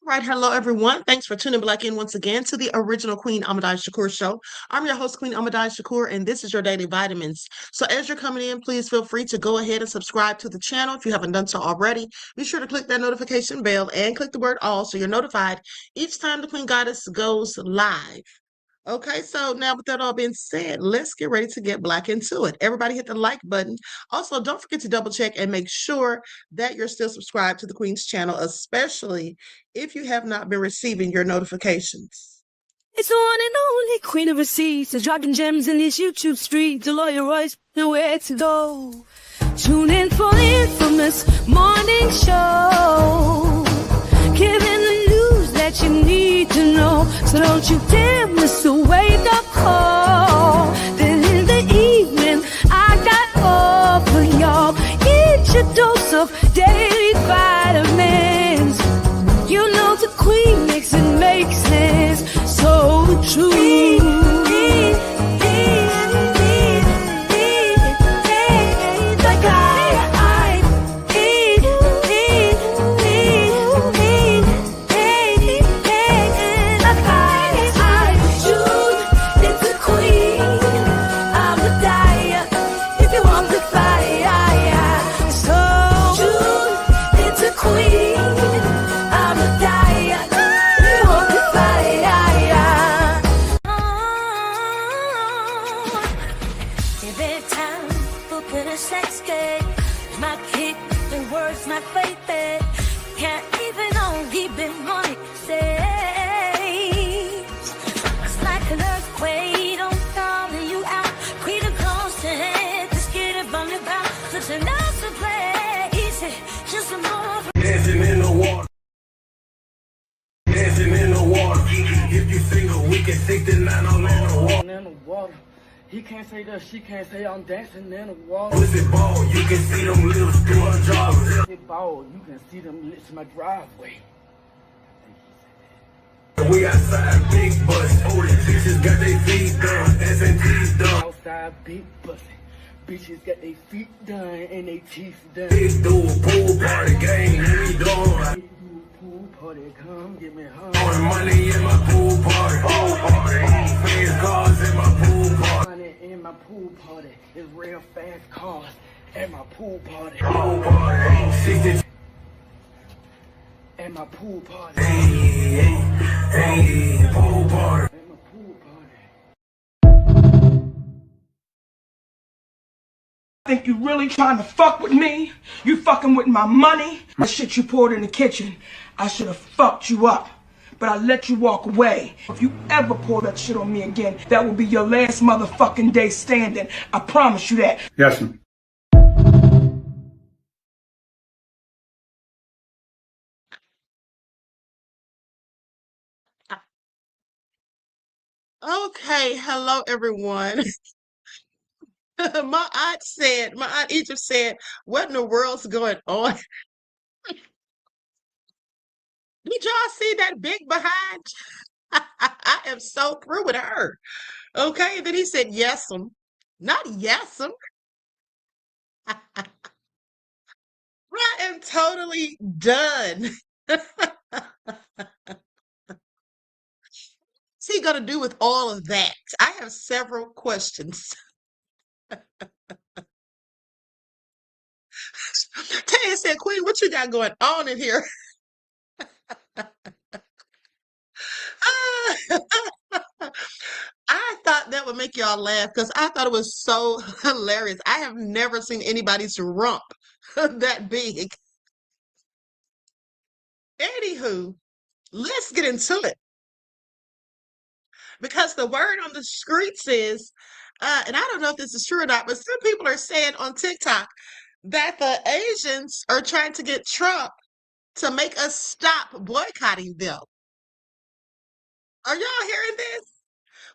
Right, hello everyone. Thanks for tuning back in once again to the original Queen Ahmadiyyah Shakur show. I'm your host, Queen Ahmadiyyah Shakur, and this is your daily vitamins. So as you're coming in, please feel free to go ahead and subscribe to the channel if you haven't done so already. Be sure to click that notification bell and click the word all so you're notified each time the Queen Goddess goes live. Okay, so now with that all being said, let's get ready to get black into it. Everybody hit the like button. Also, don't forget to double check and make sure that you're still subscribed to the Queen's channel, especially if you have not been receiving your notifications. It's the one and only Queen of Receipts, the dropping gems in these YouTube streets, the lawyer Royce, nowhere to go. Tune in for the infamous morning show, giving the news that you need to know. So don't you dare miss the wake-up call. Then in the evening, I got all for y'all. Get your dose of daily vitamins. You know the Queen makes it make sense. So true. My kick, the words, my faith, can't even only be money saves. It's like an earthquake, don't calling you out. Queen of close to head, just get it from the ground. Such an awesome play, easy, just a more. Dancing in the water. Dancing in the water. If you single, we can 69 on in the water. He can't say that, she can't say I'm dancing in the water. Pussy ball, you can see them lips through my jaw. Pussy ball, you can see them lips in my driveway. We outside, big bus. Bitches got their feet done, S&T's done. Outside, big pussy. Bitches got their feet done and their teeth done. Big dude, pool party, gang, we doing. Big dude, pool party, come get me home. Throwing money in my pool party. Fast cars in my pool party. Money in my pool party is real fast cars at my pool party. Pool party, 60. At my pool party. Hey, pool party. At my pool party. Think you really trying to fuck with me? You fucking with my money? My shit you poured in the kitchen. I should have fucked you up, but I let you walk away. If you ever pour that shit on me again, that will be your last motherfucking day standing. I promise you that. Yes, sir. Okay, hello everyone. My aunt Egypt said, what in the world's going on? Did y'all see that big behind? I am so through with her. Okay, and then he said, yes'm. Not yes'm. I am totally done. What's he gonna do with all of that? I have several questions. Taya said, Queen, what you got going on in here? I thought that would make y'all laugh because I thought it was so hilarious. I have never seen anybody's rump that big. Anywho, let's get into it. Because the word on the streets is, and I don't know if this is true or not, but some people are saying on TikTok that the Asians are trying to get Trump to make us stop boycotting them. Are y'all hearing this?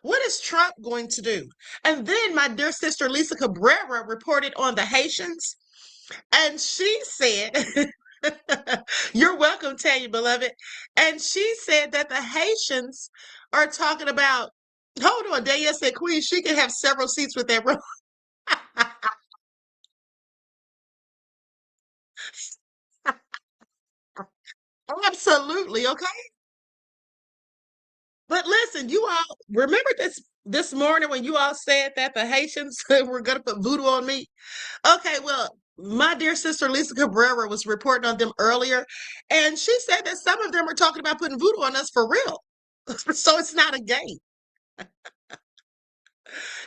What is Trump going to do? And then my dear sister Lisa Cabrera reported on the Haitians, and she said, you're welcome, Tanya, beloved. And she said that the Haitians are talking about, hold on, Danielle said, Queen, she can have several seats with that room. Absolutely, okay? But listen, you all remember this morning when you all said that the Haitians were gonna put voodoo on me? Okay, well, my dear sister Lisa Cabrera was reporting on them earlier, and she said that some of them are talking about putting voodoo on us for real. So it's not a game.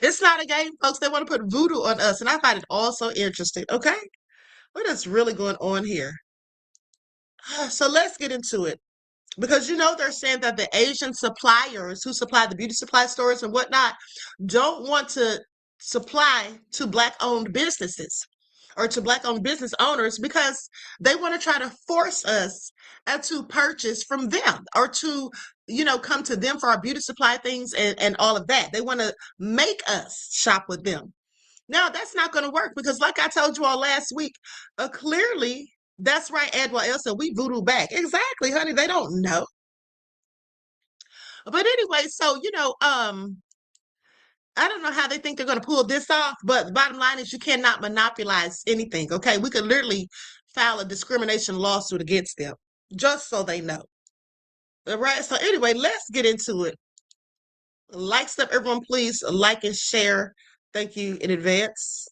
It's not a game, folks. They want to put voodoo on us, and I find it all so interesting. Okay, what is really going on here? So let's get into it. Because they're saying that the Asian suppliers who supply the beauty supply stores and whatnot don't want to supply to Black-owned businesses or to Black-owned business owners because they want to try to force us to purchase from them or to, come to them for our beauty supply things and all of that. They want to make us shop with them. Now, that's not going to work because, like I told you all last week, clearly, that's right, Edward Elsa, we voodoo back. Exactly, honey. They don't know. But anyway, so, I don't know how they think they're going to pull this off, but the bottom line is you cannot monopolize anything, okay? We could literally file a discrimination lawsuit against them, just so they know. All right, so anyway, let's get into it. Like stuff, everyone, please like and share. Thank you in advance.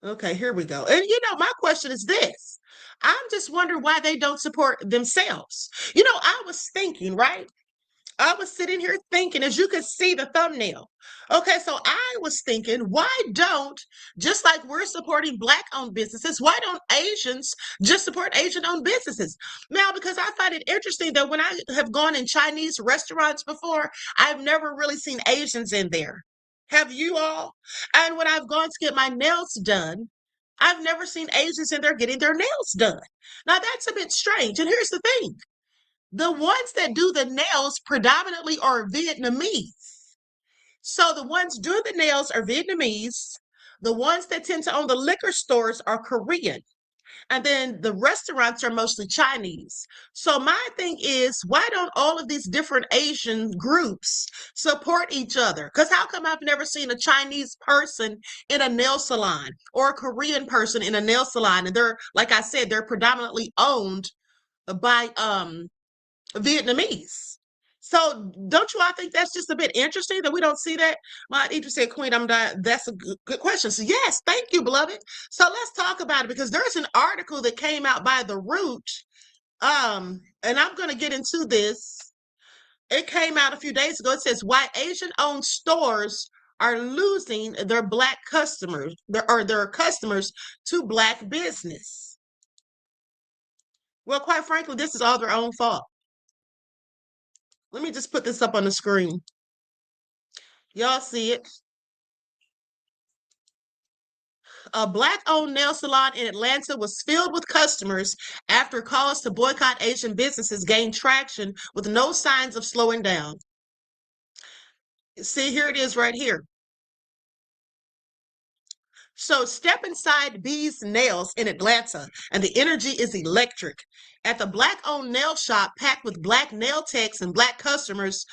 Okay, here we go. And my question is this. I'm just wondering why they don't support themselves. I was thinking, right? I was sitting here thinking, as you could see the thumbnail. Okay, so I was thinking, why don't, just like we're supporting Black-owned businesses, why don't Asians just support Asian-owned businesses? Now, because I find it interesting that when I have gone in Chinese restaurants before, I've never really seen Asians in there. Have you all? And when I've gone to get my nails done, I've never seen Asians in there getting their nails done. Now, that's a bit strange. And here's the thing. The ones that do the nails predominantly are Vietnamese. So the ones doing the nails are Vietnamese. The ones that tend to own the liquor stores are Korean. And then the restaurants are mostly Chinese. So my thing is, why don't all of these different Asian groups support each other? Because how come I've never seen a Chinese person in a nail salon or a Korean person in a nail salon? And they're, like I said, they're predominantly owned by Vietnamese. So don't you all think that's just a bit interesting that we don't see that? My Idris said, Queen, I'm dying. That's a good question. So yes, thank you, beloved. So let's talk about it because there's an article that came out by The Root. And I'm going to get into this. It came out a few days ago. It says why Asian-owned stores are losing their Black customers, their customers to Black business. Well, quite frankly, this is all their own fault. Let me just put this up on the screen. Y'all see it? A Black-owned nail salon in Atlanta was filled with customers after calls to boycott Asian businesses gained traction with no signs of slowing down. See, here it is right here. So step inside B's Nails in Atlanta, and the energy is electric. At the Black-owned nail shop packed with Black nail techs and Black customers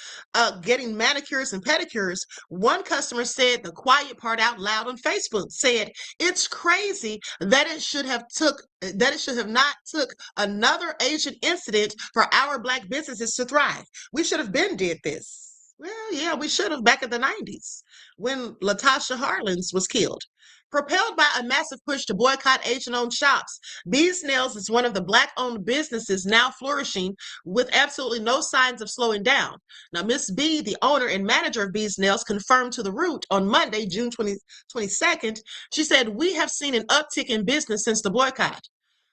getting manicures and pedicures, one customer said the quiet part out loud on Facebook, said, "It's crazy that it should have not took another Asian incident for our Black businesses to thrive. We should have been did this." Well, yeah, we should have back in the 90s when Latasha Harlins was killed. Propelled by a massive push to boycott Asian-owned shops, B's Nails is one of the Black-owned businesses now flourishing with absolutely no signs of slowing down. Now, Miss B, the owner and manager of B's Nails, confirmed to The Root on Monday, June 22nd, she said, "We have seen an uptick in business since the boycott.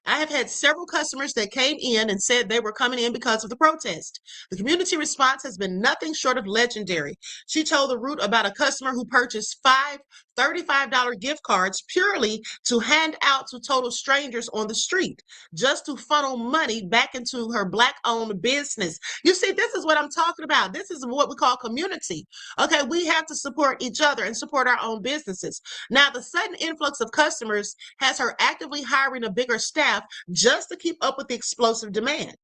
I have had several customers that came in and said they were coming in because of the protest. The community response has been nothing short of legendary." She told The Root about a customer who purchased five $35 gift cards purely to hand out to total strangers on the street, just to funnel money back into her Black-owned business. You see, this is what I'm talking about. This is what we call community. Okay, we have to support each other and support our own businesses. Now, the sudden influx of customers has her actively hiring a bigger staff just to keep up with the explosive demand.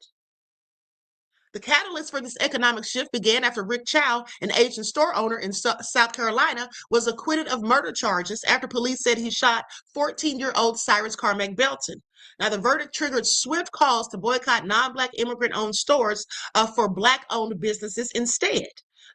The catalyst for this economic shift began after Rick Chow, an Asian store owner in South Carolina, was acquitted of murder charges after police said he shot 14-year-old Cyrus Carmack Belton. Now, the verdict triggered swift calls to boycott non-Black immigrant-owned stores for Black-owned businesses instead.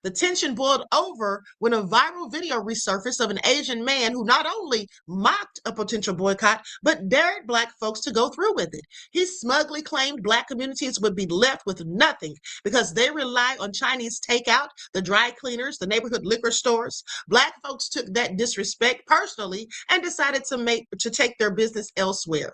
The tension boiled over when a viral video resurfaced of an Asian man who not only mocked a potential boycott, but dared Black folks to go through with it. He smugly claimed Black communities would be left with nothing because they rely on Chinese takeout, the dry cleaners, the neighborhood liquor stores. Black folks took that disrespect personally and decided to take their business elsewhere.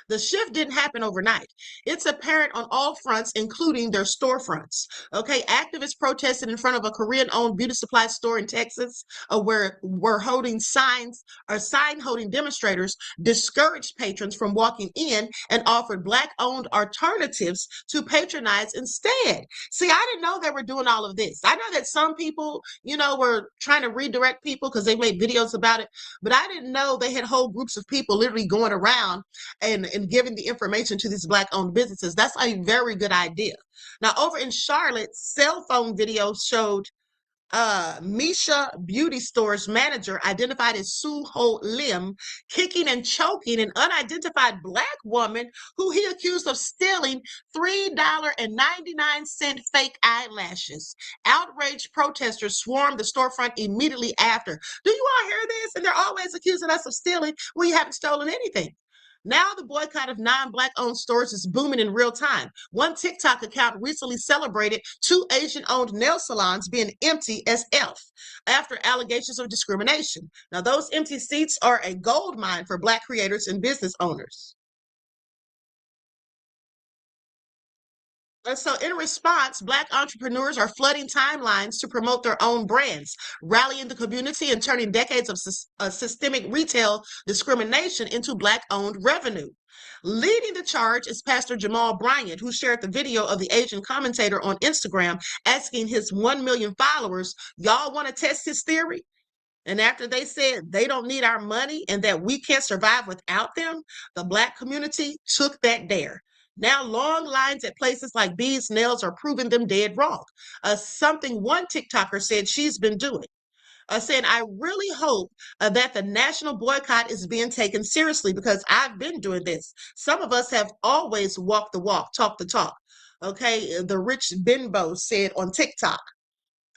The shift didn't happen overnight. It's apparent on all fronts, including their storefronts. Okay, activists protested in front of a Korean-owned beauty supply store in Texas, where holding sign-holding demonstrators discouraged patrons from walking in and offered Black-owned alternatives to patronize instead. See, I didn't know they were doing all of this. I know that some people, were trying to redirect people because they made videos about it, but I didn't know they had whole groups of people literally going around and giving the information to these Black-owned businesses. That's a very good idea. Now, over in Charlotte, cell phone video showed Misha Beauty Store's manager, identified as Sue Ho Lim, kicking and choking an unidentified Black woman who he accused of stealing $3.99 fake eyelashes. Outraged protesters swarmed the storefront immediately after. Do you all hear this? And they're always accusing us of stealing when you haven't stolen anything. Now the boycott of non-Black-owned stores is booming in real time. One TikTok account recently celebrated 2 Asian-owned nail salons being empty as F after allegations of discrimination. Now those empty seats are a gold mine for Black creators and business owners. And so in response, Black entrepreneurs are flooding timelines to promote their own brands, rallying the community and turning decades of systemic retail discrimination into Black-owned revenue. Leading the charge is Pastor Jamal Bryant, who shared the video of the Asian commentator on Instagram asking his 1 million followers, y'all want to test his theory? And after they said they don't need our money and that we can't survive without them, the Black community took that dare. Now, long lines at places like B's Nails are proving them dead wrong. Something one TikToker said she's been doing. Saying, I really hope that the national boycott is being taken seriously because I've been doing this. Some of us have always walked the walk, talked the talk. Okay, the rich Benbow said on TikTok.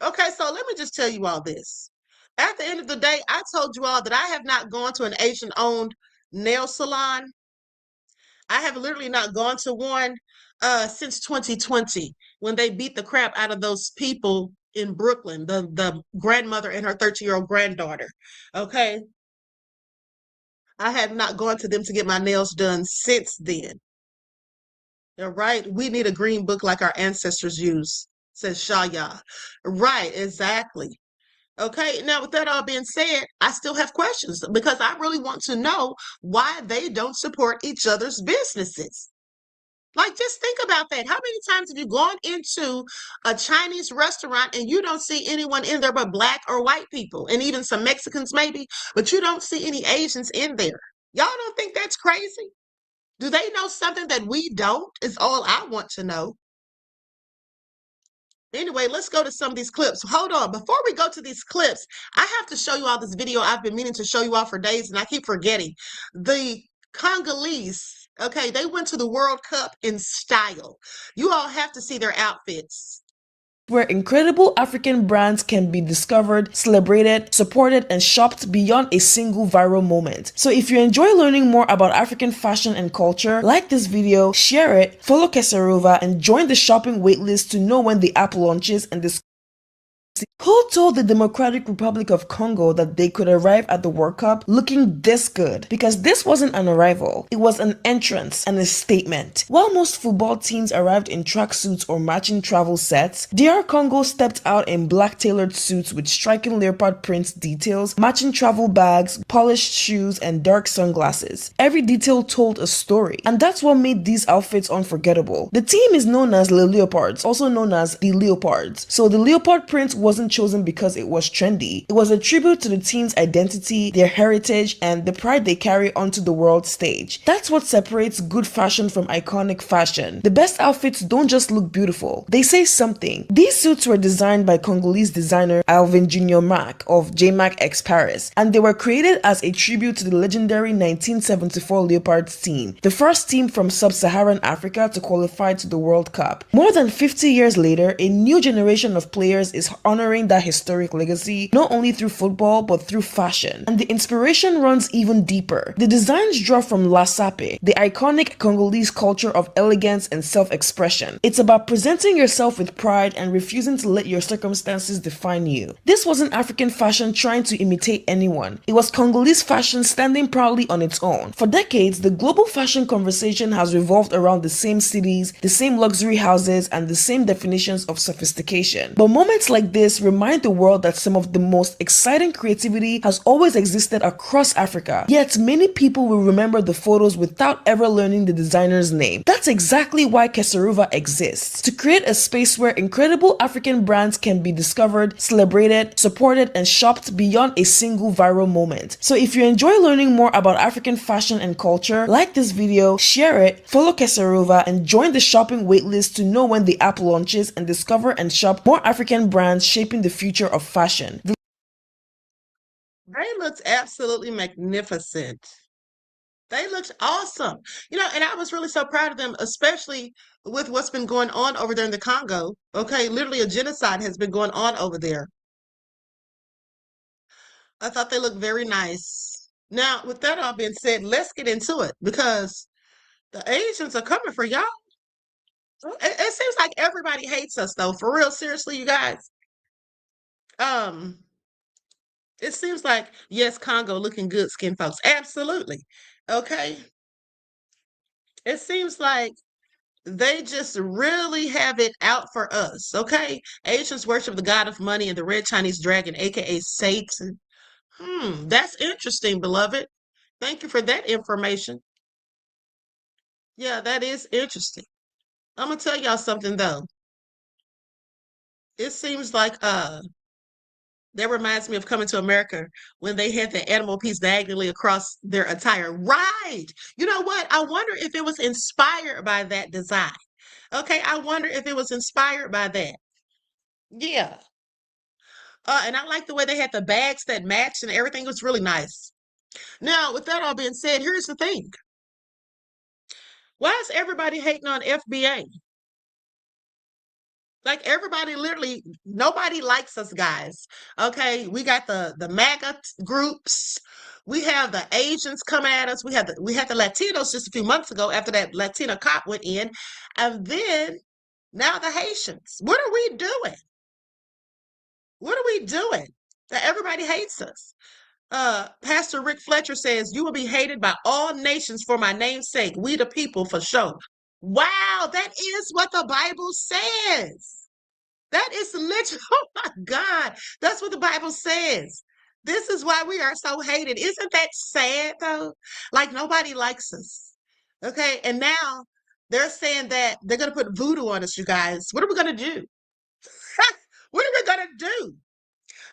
Okay, so let me just tell you all this. At the end of the day, I told you all that I have not gone to an Asian-owned nail salon. I have literally not gone to one since 2020 when they beat the crap out of those people in Brooklyn, the grandmother and her 13-year-old granddaughter. Okay. I have not gone to them to get my nails done since then. All right. We need a green book like our ancestors used, says Shaya. Right, exactly. Okay, now with that all being said, I still have questions because I really want to know why they don't support each other's businesses. Like, just think about that. How many times have you gone into a Chinese restaurant and you don't see anyone in there but Black or white people, and even some Mexicans maybe, but you don't see any Asians in there? Y'all don't think that's crazy? Do they know something that we don't? Is all I want to know. Anyway, let's go to some of these clips. Hold on. Before we go to these clips, I have to show you all this video I've been meaning to show you all for days, and I keep forgetting. The Congolese, okay, they went to the World Cup in style. You all have to see their outfits. Where incredible African brands can be discovered, celebrated, supported, and shopped beyond a single viral moment. So if you enjoy learning more about African fashion and culture, like this video, share it, follow Kesarova, and join the shopping waitlist to know when the app launches and discover. Who told the Democratic Republic of Congo that they could arrive at the World Cup looking this good? Because this wasn't an arrival, it was an entrance and a statement. While most football teams arrived in tracksuits or matching travel sets, DR Congo stepped out in black tailored suits with striking leopard print details, matching travel bags, polished shoes, and dark sunglasses. Every detail told a story, and that's what made these outfits unforgettable. The team is known as Les Leopards, also known as the Leopards. So the leopard print wasn't chosen because it was trendy. It was a tribute to the team's identity, their heritage, and the pride they carry onto the world stage. That's what separates good fashion from iconic fashion. The best outfits don't just look beautiful, they say something. These suits were designed by Congolese designer Alvin Junior Mack of JMac X Paris, and they were created as a tribute to the legendary 1974 Leopards team, the first team from sub-Saharan Africa to qualify to the World Cup. More than 50 years later, a new generation of players is honoring that historic legacy, not only through football but through fashion. And the inspiration runs even deeper. The designs draw from La Sape, the iconic Congolese culture of elegance and self-expression. It's about presenting yourself with pride and refusing to let your circumstances define you. This wasn't African fashion trying to imitate anyone. It was Congolese fashion standing proudly on its own. For decades, the global fashion conversation has revolved around the same cities, the same luxury houses, and the same definitions of sophistication. But moments like this remind the world that some of the most exciting creativity has always existed across Africa. Yet many people will remember the photos without ever learning the designer's name. That's exactly why Kesaruva exists, to create a space where incredible African brands can be discovered, celebrated, supported, and shopped beyond a single viral moment. So if you enjoy learning more about African fashion and culture, like this video, share it, follow Kesaruva, and join the shopping waitlist to know when the app launches and discover and shop more African brands shaping the future of fashion. They looked absolutely magnificent. They looked awesome. And I was really so proud of them, especially with what's been going on over there in the Congo. Okay, literally a genocide has been going on over there. I thought they looked very nice. Now, with that all being said, let's get into it because the Asians are coming for y'all. It seems like everybody hates us, though. For real, seriously, you guys. Um, it seems like, yes, Congo looking good, skin folks. Absolutely. Okay. It seems like they just really have it out for us. Okay. Asians worship the god of money and the red Chinese dragon, aka Satan. That's interesting, beloved. Thank you for that information. Yeah, that is interesting. I'm gonna tell y'all something though. It seems like that reminds me of Coming to America when they had the animal piece diagonally across their attire. Right. You know what? I wonder if it was inspired by that design. Okay, I wonder if it was inspired by that. Yeah. And I like the way they had the bags that matched and everything was really nice. Now, with that all being said, here's the thing. Why is everybody hating on FBA? Like everybody literally, nobody likes us guys. Okay, we got the MAGA groups. We have the Asians coming at us. We had the Latinos just a few months ago after that Latina cop went in. And then now the Haitians. What are we doing? What are we doing? That everybody hates us. Pastor Rick Fletcher says, "You will be hated by all nations for my name's sake. We the people for sure." Wow, that is what the Bible says. That is literally, oh my God, that's what the Bible says. This is why we are so hated. Isn't that sad though? Like nobody likes us. Okay, and now they're saying that they're going to put voodoo on us, you guys. What are we going to do? What are we going to do?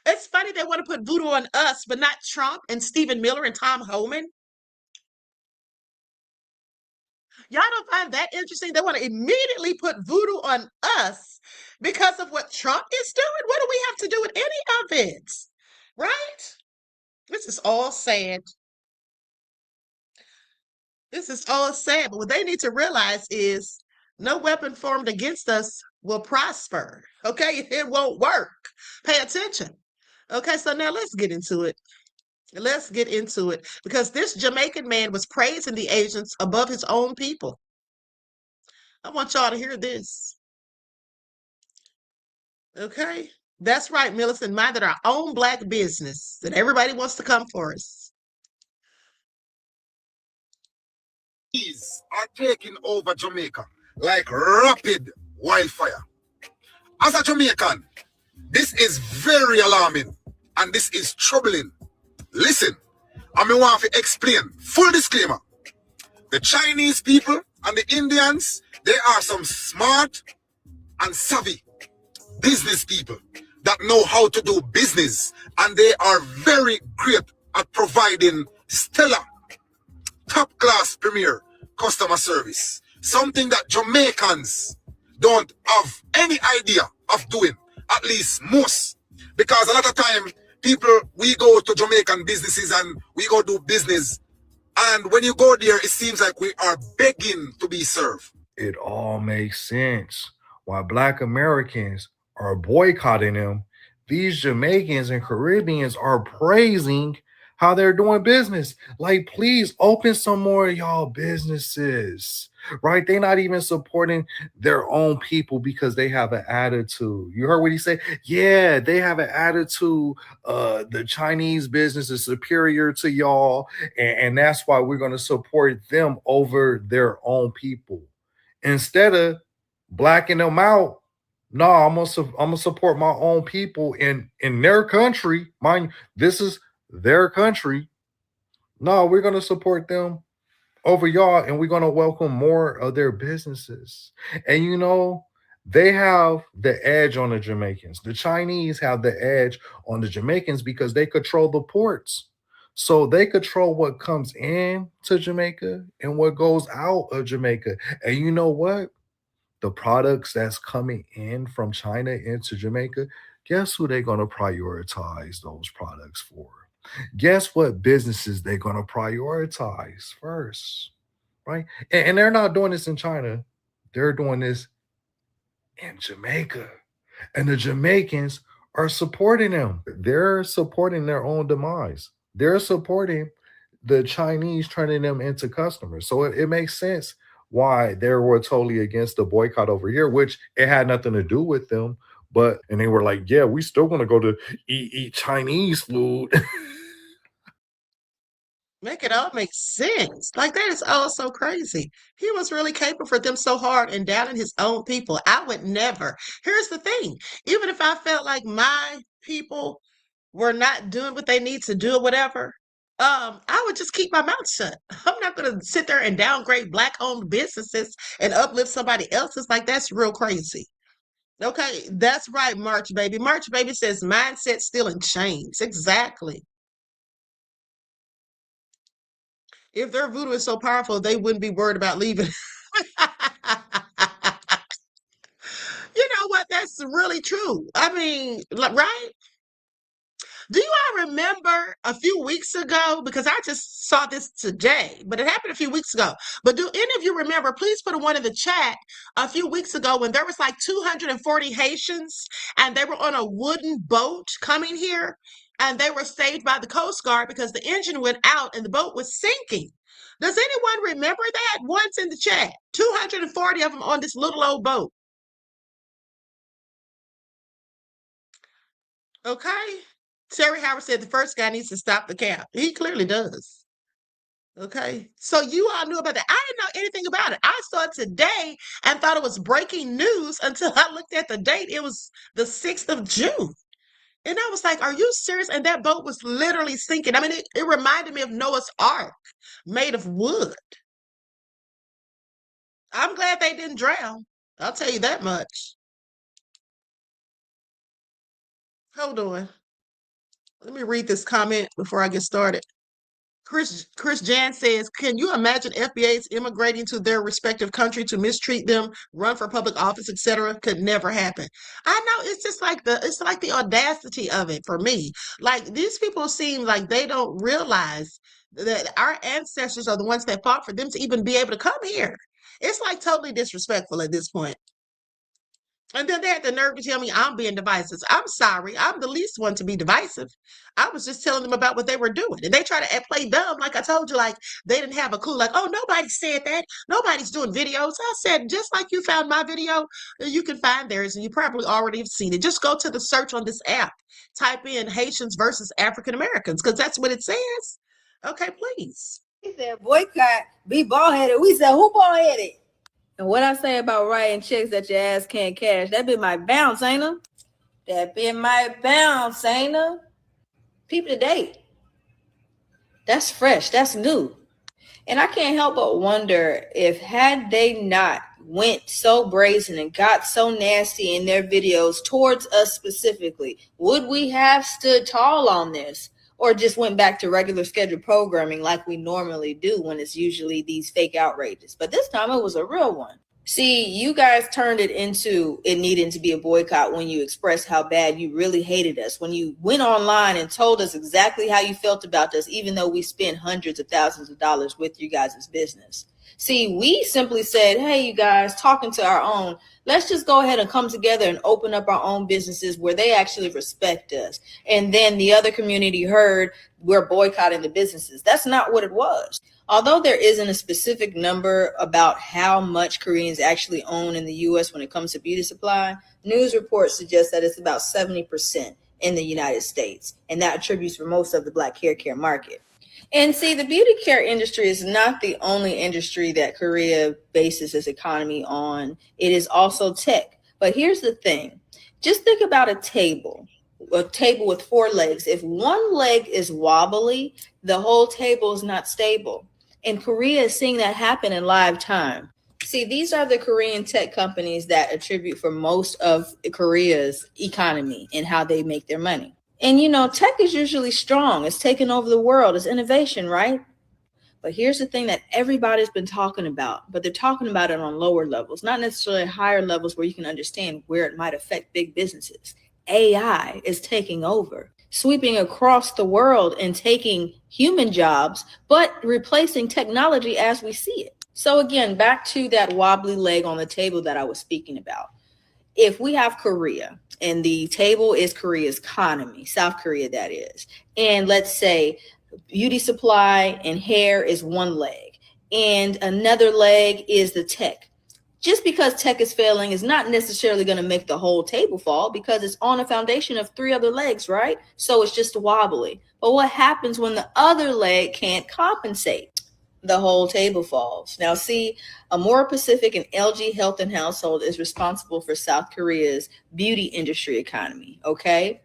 It's funny they want to put voodoo on us, but not Trump and Stephen Miller and Tom Homan. Y'all don't find that interesting? They want to immediately put voodoo on us because of what Trump is doing. What do we have to do with any of it? Right? This is all sad. This is all sad. But what they need to realize is no weapon formed against us will prosper. Okay? It won't work. Pay attention. Okay, so now let's get into it. Let's get into it because this Jamaican man was praising the Asians above his own people. I want y'all to hear this. Okay? That's right, Millicent. Minded our own black business that everybody wants to come for us. These are taking over Jamaica like rapid wildfire. As a Jamaican, this is very alarming and this is troubling. Listen, I want to explain. Full disclaimer. The Chinese people and the Indians, they are some smart and savvy business people. that know how to do business, and they are very great at providing stellar, top-class premier customer service. Something that Jamaicans don't have any idea of doing, at least most. Because a lot of time, people, we go to Jamaican businesses and we go do business, and when you go there, it seems like we are begging to be served. It all makes sense. While Black Americans are boycotting them, these Jamaicans and Caribbeans are praising how they're doing business. Like, please open some more of y'all businesses, right? They're not even supporting their own people because they have an attitude. You heard what he said? Yeah, they have an attitude. The Chinese business is superior to y'all, and that's why we're going to support them over their own people. Instead of blacking them out, no, I'm gonna support my own people in their country. Mind you, this is their country. No, we're gonna support them over y'all, and we're gonna welcome more of their businesses. And you know, they have the edge on the Jamaicans. The Chinese have the edge on the Jamaicans because they control the ports. So they control what comes in to Jamaica and what goes out of Jamaica. And you know what? The products that's coming in from China into Jamaica, guess who they're going to prioritize those products for? Guess what businesses they're going to prioritize first, right? And they're not doing this in China. They're doing this in Jamaica. And the Jamaicans are supporting them. They're supporting their own demise. They're supporting the Chinese turning them into customers. So it makes sense why they were totally against the boycott over here, which it had nothing to do with them. And they were like, yeah, we still want to go to eat Chinese food. Make it all make sense. Like that is all so crazy. He was really capable for them so hard and down in his own people. I would never. Here's the thing. Even if I felt like my people were not doing what they need to do or whatever, I would just keep my mouth shut. I'm not gonna sit there and downgrade black owned businesses and uplift somebody else's. Like that's real crazy. Okay, that's right, March Baby. March Baby says mindset still in chains. Exactly. If their voodoo is so powerful, they wouldn't be worried about leaving. You know what? That's really true. I mean, right? Do you all remember a few weeks ago? Because I just saw this today, but it happened a few weeks ago. But do any of you remember? Please put a one in the chat. A few weeks ago, when there was like 240 Haitians, and they were on a wooden boat coming here, and they were saved by the Coast Guard because the engine went out and the boat was sinking. Does anyone remember that? Once in the chat. 240 of them on this little old boat. Okay. Terry Howard said the first guy needs to stop the cap. He clearly does. Okay. So you all knew about that. I didn't know anything about it. I saw it today and thought it was breaking news until I looked at the date. It was the 6th of June. And I was like, are you serious? And that boat was literally sinking. I mean, it reminded me of Noah's Ark made of wood. I'm glad they didn't drown. I'll tell you that much. Hold on. Let me read this comment before I get started. Chris Jan says, can you imagine FBAs immigrating to their respective country to mistreat them, run for public office, etc.? Could never happen. I know it's just like the audacity of it for me. Like these people seem like they don't realize that our ancestors are the ones that fought for them to even be able to come here. It's like totally disrespectful at this point. And then they had the nerve to tell me I'm being divisive. I'm sorry. I'm the least one to be divisive. I was just telling them about what they were doing. And they try to play dumb, like I told you, like they didn't have a clue. Like, oh, nobody said that. Nobody's doing videos. I said, just like you found my video, you can find theirs. And you probably already have seen it. Just go to the search on this app. Type in Haitians versus African Americans, because that's what it says. Okay, please. He said, boycott, be bald-headed. We said, who bald-headed? And what I say about writing checks that your ass can't cash, that be my bounce, ain't it? That be my bounce, ain't it? People today. That's fresh. That's new. And I can't help but wonder if had they not went so brazen and got so nasty in their videos towards us specifically, would we have stood tall on this? Or just went back to regular scheduled programming like we normally do when it's usually these fake outrages? But this time it was a real one. See, you guys turned it into it needing to be a boycott when you expressed how bad you really hated us, when you went online and told us exactly how you felt about us, even though we spent hundreds of thousands of dollars with you guys' business. See, we simply said, hey, you guys, talking to our own, let's just go ahead and come together and open up our own businesses where they actually respect us. And then the other community heard we're boycotting the businesses. That's not what it was. Although there isn't a specific number about how much Koreans actually own in the U.S. when it comes to beauty supply, news reports suggest that it's about 70% in the United States, and that attributes for most of the Black hair care market. And see, the beauty care industry is not the only industry that Korea bases its economy on. It is also tech. But here's the thing. Just think about a table with 4 legs. If one leg is wobbly, the whole table is not stable. And Korea is seeing that happen in live time. See, these are the Korean tech companies that attribute for most of Korea's economy and how they make their money. And you know, tech is usually strong. It's taking over the world. It's innovation, right? But here's the thing that everybody's been talking about, but they're talking about it on lower levels, not necessarily higher levels where you can understand where it might affect big businesses. AI is taking over, sweeping across the world and taking human jobs, but replacing technology as we see it. So again, back to that wobbly leg on the table that I was speaking about. If we have Korea and the table is Korea's economy, South Korea that is, and let's say beauty supply and hair is one leg and another leg is the tech. Just because tech is failing is not necessarily going to make the whole table fall because it's on a foundation of 3 other legs, right? So it's just wobbly. But what happens when the other leg can't compensate? The whole table falls. Now, see, Amora Pacific and LG Health and Household is responsible for South Korea's beauty industry economy, okay?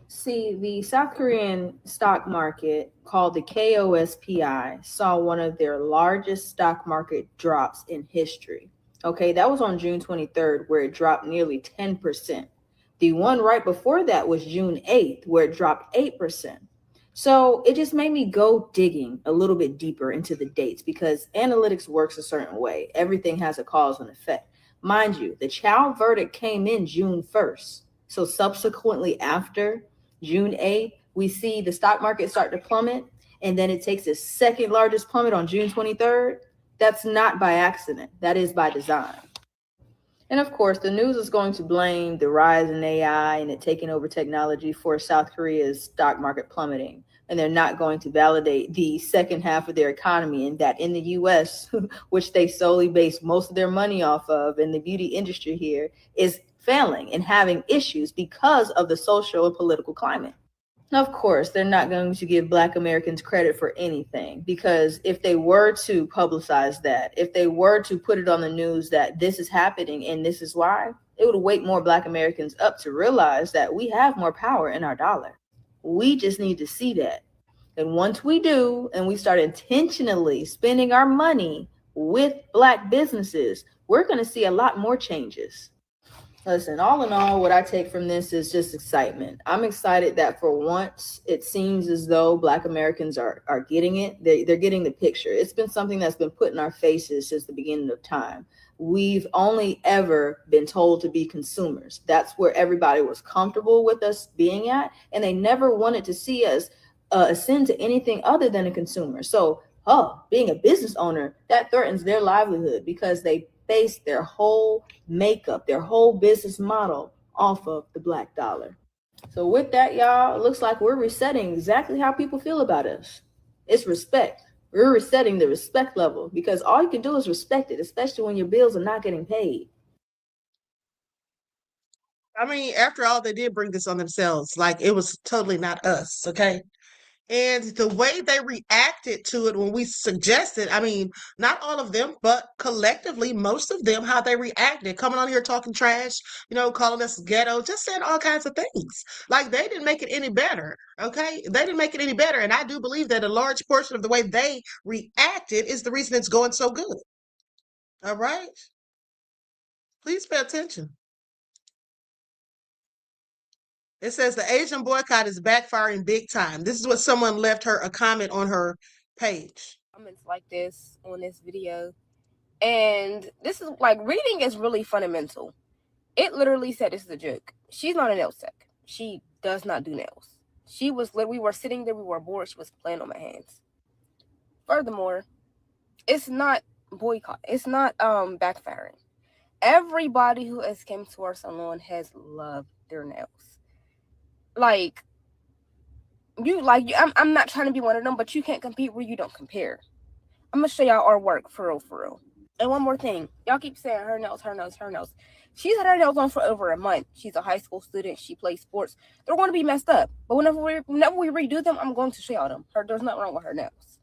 See, the South Korean stock market, called the KOSPI, saw one of their largest stock market drops in history. Okay, that was on June 23rd, where it dropped nearly 10%. The one right before that was June 8th, where it dropped 8%. So it just made me go digging a little bit deeper into the dates because analytics works a certain way. Everything has a cause and effect. Mind you, the Chow verdict came in June 1st. So subsequently after June 8th, we see the stock market start to plummet, and then it takes its second largest plummet on June 23rd. That's not by accident. That is by design. And of course, the news is going to blame the rise in AI and it taking over technology for South Korea's stock market plummeting. And they're not going to validate the second half of their economy, and that in the US, which they solely base most of their money off of, in the beauty industry here, is failing and having issues because of the social and political climate. Of course, they're not going to give Black Americans credit for anything, because if they were to publicize that, if they were to put it on the news that this is happening and this is why, it would wake more Black Americans up to realize that we have more power in our dollar. We just need to see that. And once we do, and we start intentionally spending our money with Black businesses, we're going to see a lot more changes. Listen, all in all, what I take from this is just excitement. I'm excited that for once, it seems as though Black Americans are getting it. They're getting the picture. It's been something that's been put in our faces since the beginning of time. We've only ever been told to be consumers. That's where everybody was comfortable with us being at, and they never wanted to see us ascend to anything other than a consumer. So, being a business owner, that threatens their livelihood because they base their whole makeup, their whole business model off of the Black dollar. So with that, y'all, it looks like we're resetting exactly how people feel about us. It's respect. We're resetting the respect level because all you can do is respect it, especially when your bills are not getting paid. I mean, after all, they did bring this on themselves. Like, it was totally not us, okay? And the way they reacted to it when we suggested, I mean, not all of them, but collectively, most of them, how they reacted, coming on here talking trash, calling us ghetto, just saying all kinds of things. Like, they didn't make it any better, okay? They didn't make it any better. And I do believe that a large portion of the way they reacted is the reason it's going so good. All right? Please pay attention. It says the Asian boycott is backfiring big time. This is what someone left her a comment on her page. Comments like this on this video. And this is like, reading is really fundamental. It literally said this is a joke. She's not a nail tech. She does not do nails. We were sitting there, we were bored, she was playing on my hands. Furthermore, it's not boycott. It's not backfiring. Everybody who has came to our salon has loved their nails. I'm not trying to be one of them, but you can't compete where you don't compare. I'm gonna show y'all our work for real, for real. And one more thing, y'all keep saying her nails, her nails, her nails. She's had her nails on for over a month. She's a high school student. She plays sports. They're going to be messed up. But whenever we redo them, I'm going to show y'all them. There's nothing wrong with her nails.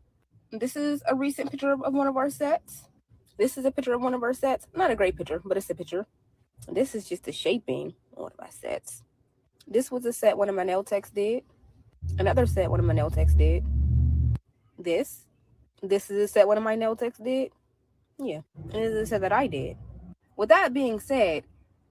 This is a recent picture of one of our sets. This is a picture of one of our sets. Not a great picture, but it's a picture. This is just the shaping on one of my sets. This was a set one of my nail techs did. Another set one of my nail techs did. This is a set one of my nail techs did. Yeah, and this is a set that I did. With that being said,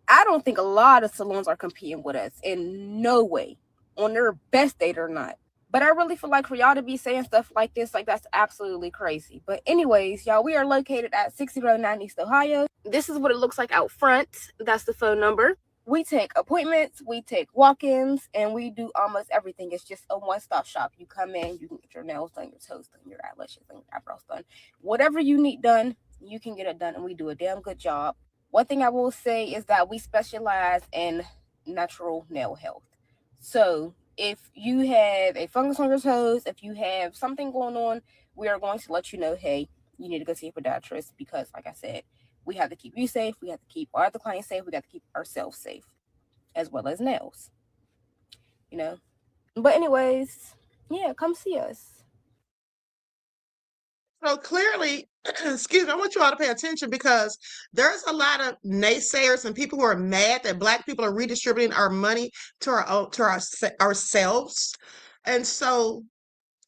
I don't think a lot of salons are competing with us. In no way. On their best day, they're not. But I really feel like for y'all to be saying stuff like this, like, that's absolutely crazy. But anyways, y'all, we are located at 6009 East Ohio. This is what it looks like out front. That's the phone number. We take appointments, we take walk-ins, and we do almost everything. It's just a one-stop shop. You come in, you can get your nails done, your toes done, your eyelashes done, your eyebrows done. Whatever you need done, you can get it done, and we do a damn good job. One thing I will say is that we specialize in natural nail health. So if you have a fungus on your toes, if you have something going on, we are going to let you know, hey, you need to go see a podiatrist, because like I said, we have to keep you safe, we have to keep our other clients safe, we got to keep ourselves safe, as well as nails, you know. But anyways, yeah, come see us. So clearly, excuse me, I want you all to pay attention, because there's a lot of naysayers and people who are mad that Black people are redistributing our money to ourselves. And so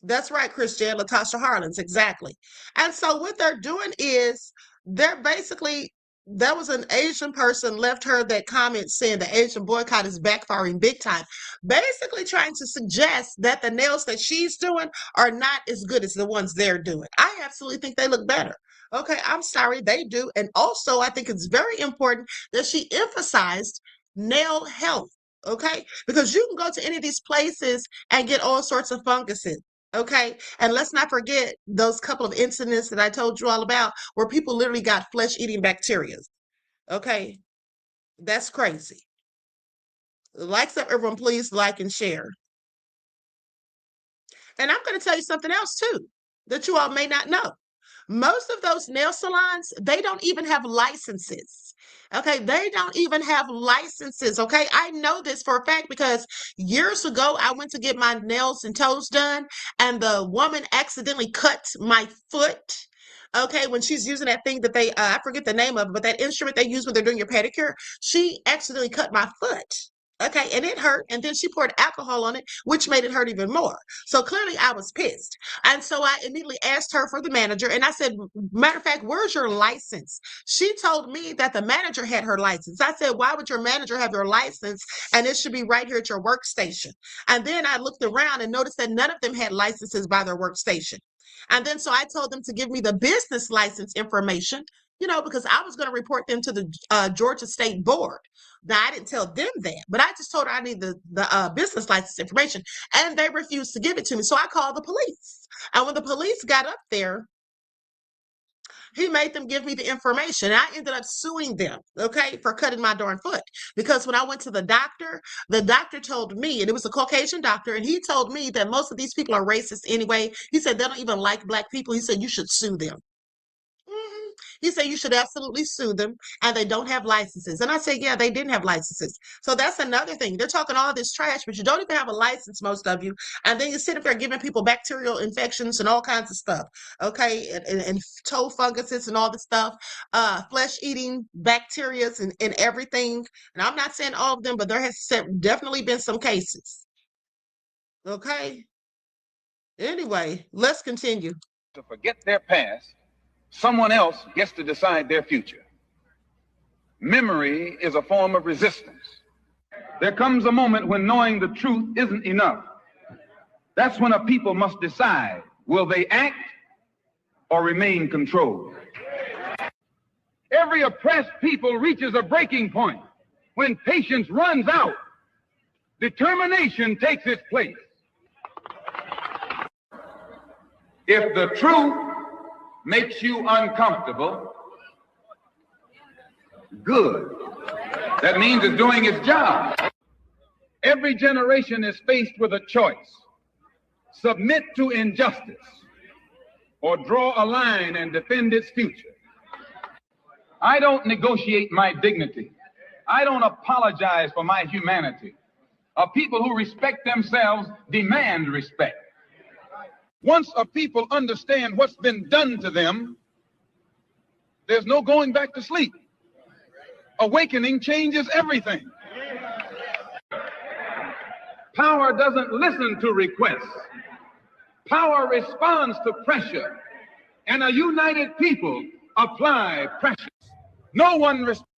that's right, Christian, Latasha Harlins, exactly. And so what they're doing is they're basically, there was an Asian person left her that comment saying the Asian boycott is backfiring big time, basically trying to suggest that the nails that she's doing are not as good as the ones they're doing. I absolutely think they look better. Okay, I'm sorry, they do. And also, I think it's very important that she emphasized nail health. Okay, because you can go to any of these places and get all sorts of funguses. Okay. And let's not forget those couple of incidents that I told you all about where people literally got flesh-eating bacteria. Okay. That's crazy. Likes up, everyone, please like and share. And I'm going to tell you something else too that you all may not know. Most of those nail salons, they don't even have licenses. Okay, they don't even have licenses. Okay, I know this for a fact because years ago I went to get my nails and toes done, and the woman accidentally cut my foot. Okay, when she's using that thing that they, I forget the name of it, but that instrument they use when they're doing your pedicure, she accidentally cut my foot. Okay, and it hurt. And then she poured alcohol on it, which made it hurt even more. So clearly I was pissed. And so I immediately asked her for the manager. And I said, matter of fact, where's your license? She told me that the manager had her license. I said, why would your manager have your license? And it should be right here at your workstation. And then I looked around and noticed that none of them had licenses by their workstation. And then so I told them to give me the business license information, you know, because I was going to report them to the Georgia State Board. Now, I didn't tell them that, but I just told her I need the business license information, and they refused to give it to me. So I called the police. And when the police got up there, he made them give me the information. And I ended up suing them, okay, for cutting my darn foot. Because when I went to the doctor told me, and it was a Caucasian doctor, and he told me that most of these people are racist anyway. He said they don't even like Black people. He said you should sue them. He said you should absolutely sue them, and they don't have licenses. And I said, yeah, they didn't have licenses. So that's another thing. They're talking all this trash, but you don't even have a license, most of you. And then you sit up there giving people bacterial infections and all kinds of stuff, okay, and toe funguses and all this stuff, flesh-eating bacteria and everything. And I'm not saying all of them, but there has definitely been some cases, okay? Anyway, let's continue. To forget their past, someone else gets to decide their future. Memory is a form of resistance. There comes a moment when knowing the truth isn't enough. That's when a people must decide, will they act or remain controlled? Every oppressed people reaches a breaking point. When patience runs out, determination takes its place. If the truth makes you uncomfortable, good. That means it's doing its job. Every generation is faced with a choice. Submit to injustice or draw a line and defend its future. I don't negotiate my dignity. I don't apologize for my humanity. A people who respect themselves demand respect. Once a people understand what's been done to them, there's no going back to sleep. Awakening changes everything. Power doesn't listen to requests. Power responds to pressure. And a united people apply pressure. No one responds.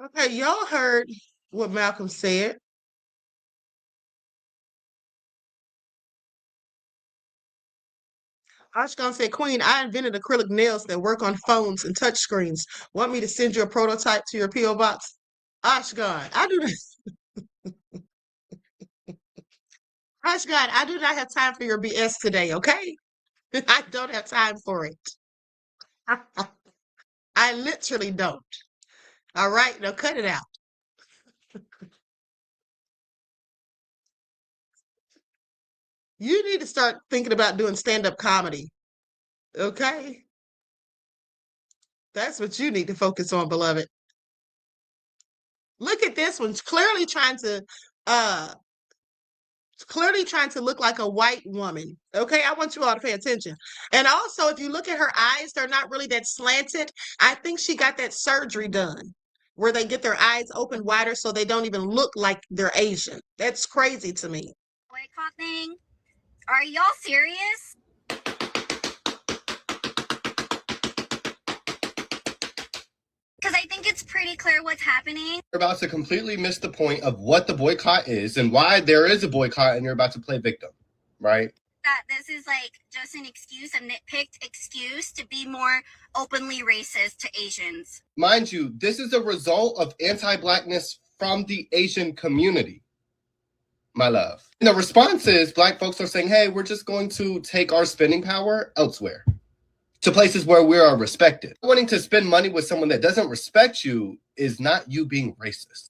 Okay, y'all heard what Malcolm said. Ashkan said, Queen, I invented acrylic nails that work on phones and touch screens. Want me to send you a prototype to your P.O. box? Ashkan, I do not. Ashkan, I do not have time for your BS today, okay? I don't have time for it. I literally don't. All right, now cut it out. You need to start thinking about doing stand-up comedy, okay? That's what you need to focus on, beloved. Look at this one. Clearly trying to look like a white woman. Okay, I want you all to pay attention. And also, if you look at her eyes, they're not really that slanted. I think she got that surgery done where they get their eyes open wider so they don't even look like they're Asian. That's crazy to me. Boycott thing? Are y'all serious? Because I think it's pretty clear what's happening. You're about to completely miss the point of what the boycott is and why there is a boycott, and you're about to play victim, right? That this is like just an excuse, a nitpicked excuse to be more openly racist to Asians. Mind you, this is a result of anti-blackness from the Asian community, my love. And the response is Black folks are saying, hey, we're just going to take our spending power elsewhere, to places where we are respected. Wanting to spend money with someone that doesn't respect you is not you being racist.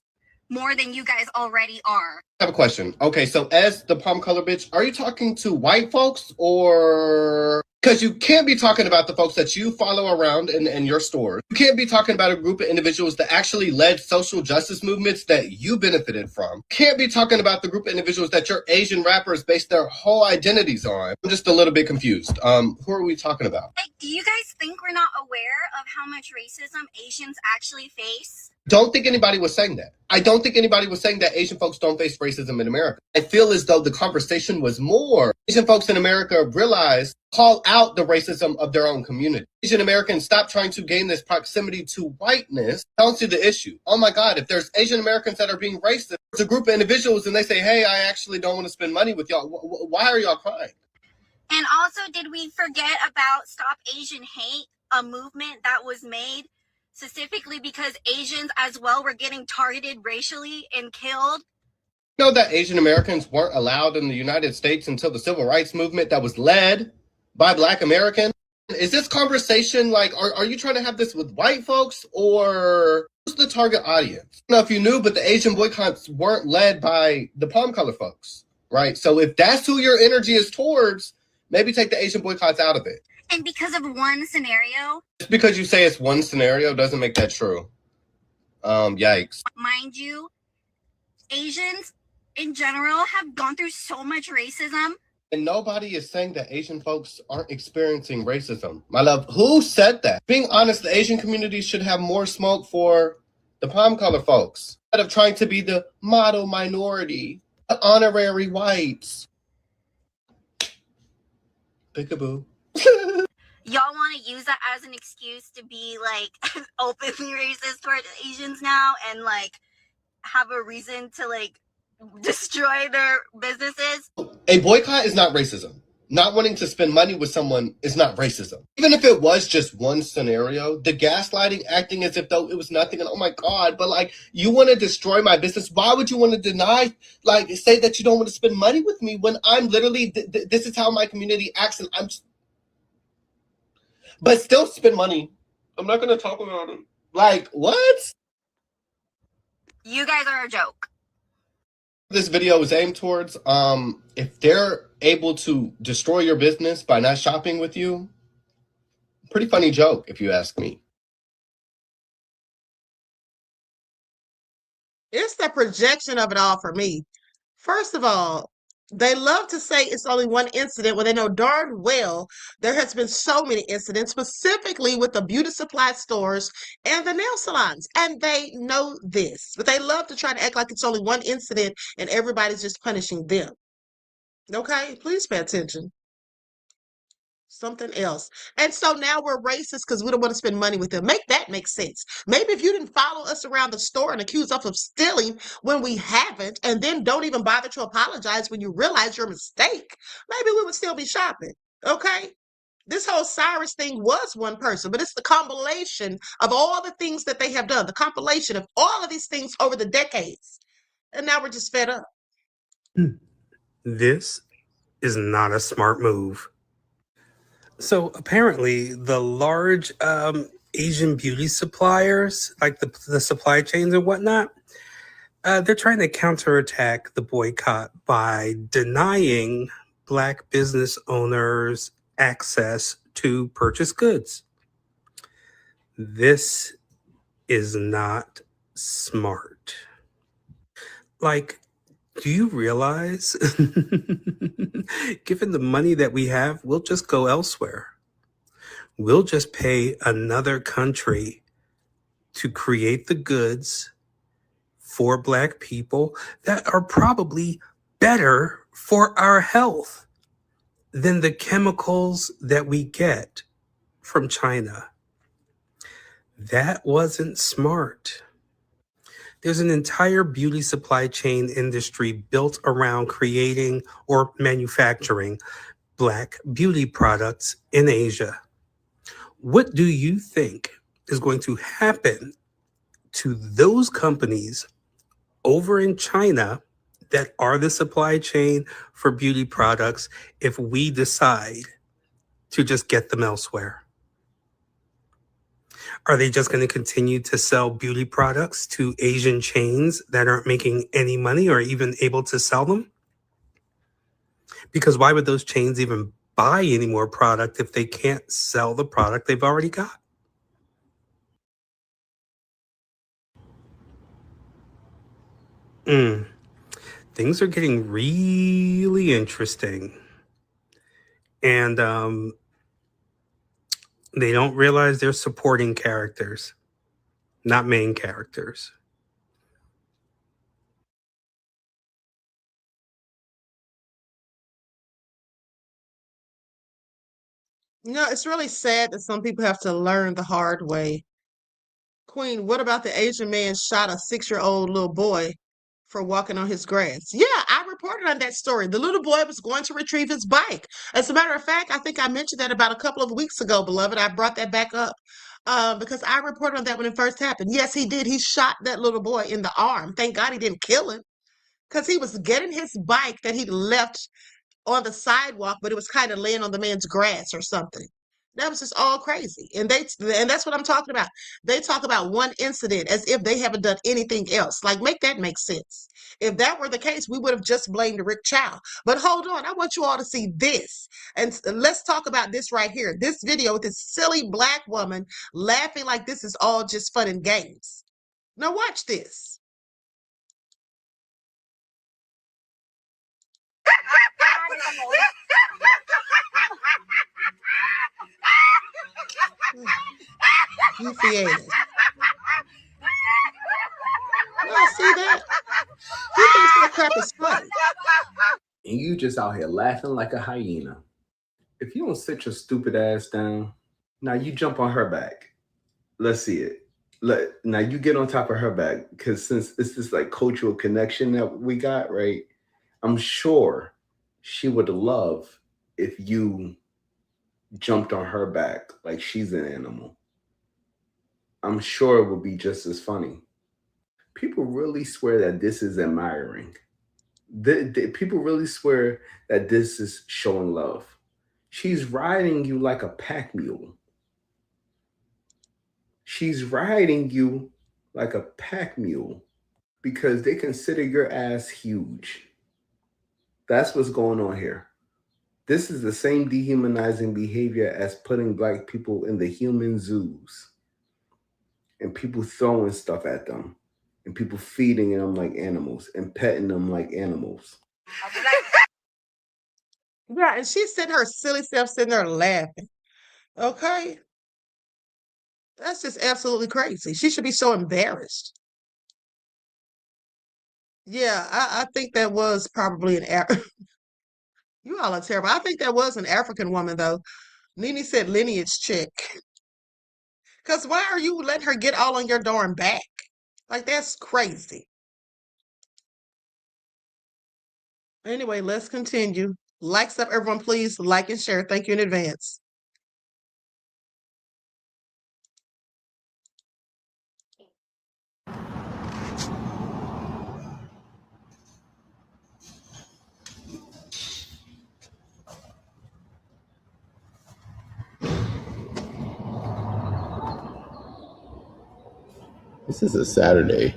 More than you guys already are. I have a question. Okay, so as the palm color bitch, are you talking to white folks or... Because you can't be talking about the folks that you follow around in your stores. You can't be talking about a group of individuals that actually led social justice movements that you benefited from. You can't be talking about the group of individuals that your Asian rappers based their whole identities on. I'm just a little bit confused. Who are we talking about? Like, do you guys think we're not aware of how much racism Asians actually face? Don't think anybody was saying that. I don't think anybody was saying that Asian folks don't face racism in America. I feel as though the conversation was more Asian folks in America realize, call out the racism of their own community. Asian Americans stop trying to gain this proximity to whiteness. Don't see the issue. Oh my God, if there's Asian Americans that are being racist, it's a group of individuals and they say, hey, I actually don't want to spend money with y'all. Why are y'all crying? And also, did we forget about Stop Asian Hate, a movement that was made specifically because Asians as well were getting targeted racially and killed? You know that Asian Americans weren't allowed in the United States until the civil rights movement that was led by Black Americans? Is this conversation like, are you trying to have this with white folks or who's the target audience? I don't know if you knew, but the Asian boycotts weren't led by the palm color folks, right? So if that's who your energy is towards, maybe take the Asian boycotts out of it. And because of one scenario? Just because you say it's one scenario doesn't make that true. Yikes. Mind you, Asians in general have gone through so much racism. And nobody is saying that Asian folks aren't experiencing racism. My love, who said that? Being honest, the Asian community should have more smoke for the palm color folks. Instead of trying to be the model minority, the honorary whites. Peekaboo. Y'all want to use that as an excuse to be like openly racist towards Asians now and like have a reason to like destroy their businesses. A boycott is not racism. Not wanting to spend money with someone is not racism. Even if it was just one scenario, the gaslighting, acting as if though it was nothing, and oh my God, but like, you want to destroy my business. Why would you want to deny, like, say that you don't want to spend money with me when I'm literally, this is how my community acts, and but still spend money. I'm not going to talk about it. Like, what? You guys are a joke. This video is aimed towards, if they're able to destroy your business by not shopping with you, pretty funny joke, if you ask me. It's the projection of it all for me. First of all, they love to say it's only one incident when they know darn well there has been so many incidents, specifically with the beauty supply stores and the nail salons. And they know this, but they love to try to act like it's only one incident and everybody's just punishing them. Okay, please pay attention. Something else. And so now we're racist because we don't want to spend money with them. Make that make sense. Maybe if you didn't follow us around the store and accuse us of stealing when we haven't, and then don't even bother to apologize when you realize your mistake, maybe we would still be shopping. Okay? This whole Cyrus thing was one person, but it's the compilation of all the things that they have done, the compilation of all of these things over the decades. And now we're just fed up. This is not a smart move. So apparently the large Asian beauty suppliers, like the supply chains and whatnot, they're trying to counterattack the boycott by denying Black business owners access to purchase goods. This is not smart. Like, do you realize, given the money that we have, we'll just go elsewhere. We'll just pay another country to create the goods for Black people that are probably better for our health than the chemicals that we get from China. That wasn't smart. There's an entire beauty supply chain industry built around creating or manufacturing Black beauty products in Asia. What do you think is going to happen to those companies over in China that are the supply chain for beauty products if we decide to just get them elsewhere? Are they just going to continue to sell beauty products to Asian chains that aren't making any money or even able to sell them? Because why would those chains even buy any more product if they can't sell the product they've already got? Things are getting really interesting. And they don't realize they're supporting characters, not main characters. You know, it's really sad that some people have to learn the hard way. Queen, what about the Asian man shot a 6-year-old little boy for walking on his grass? Yeah, I reported on that story. The little boy was going to retrieve his bike. As a matter of fact, I think I mentioned that about a couple of weeks ago, beloved. I brought that back up because I reported on that when it first happened. Yes, he did. He shot that little boy in the arm. Thank God he didn't kill him because he was getting his bike that he left on the sidewalk, but it was kind of laying on the man's grass or something. That was just all crazy. And that's what I'm talking about. They talk about one incident as if they haven't done anything else. Like, make that make sense. If that were the case, we would have just blamed Rick Chow. But hold on, I want you all to see this. And let's talk about this right here. This video with this silly Black woman laughing like this is all just fun and games. Now watch this. Goofy ass. Y'all see that? He thinks that crap is funny. And you just out here laughing like a hyena. If you don't sit your stupid ass down, Now you jump on her back. Let's see it. Now you get on top of her back, because since it's this like cultural connection that we got, right? I'm sure she would love if you jumped on her back like she's an animal. I'm sure it would be just as funny. People really swear that this is admiring. People really swear that this is showing love. She's riding you like a pack mule. She's riding you like a pack mule because they consider your ass huge. That's what's going on here. This is the same dehumanizing behavior as putting black people in the human zoos and people throwing stuff at them and people feeding them like animals and petting them like animals. Yeah, and she's sitting her silly self sitting there laughing. Okay? That's just absolutely crazy. She should be so embarrassed. Yeah, I think that was probably you all are terrible. I think that was an African woman, though. Nene said lineage chick. Because why are you letting her get all on your darn back? Like, that's crazy. Anyway, let's continue. Likes up, everyone, please. Like and share. Thank you in advance. This is a Saturday.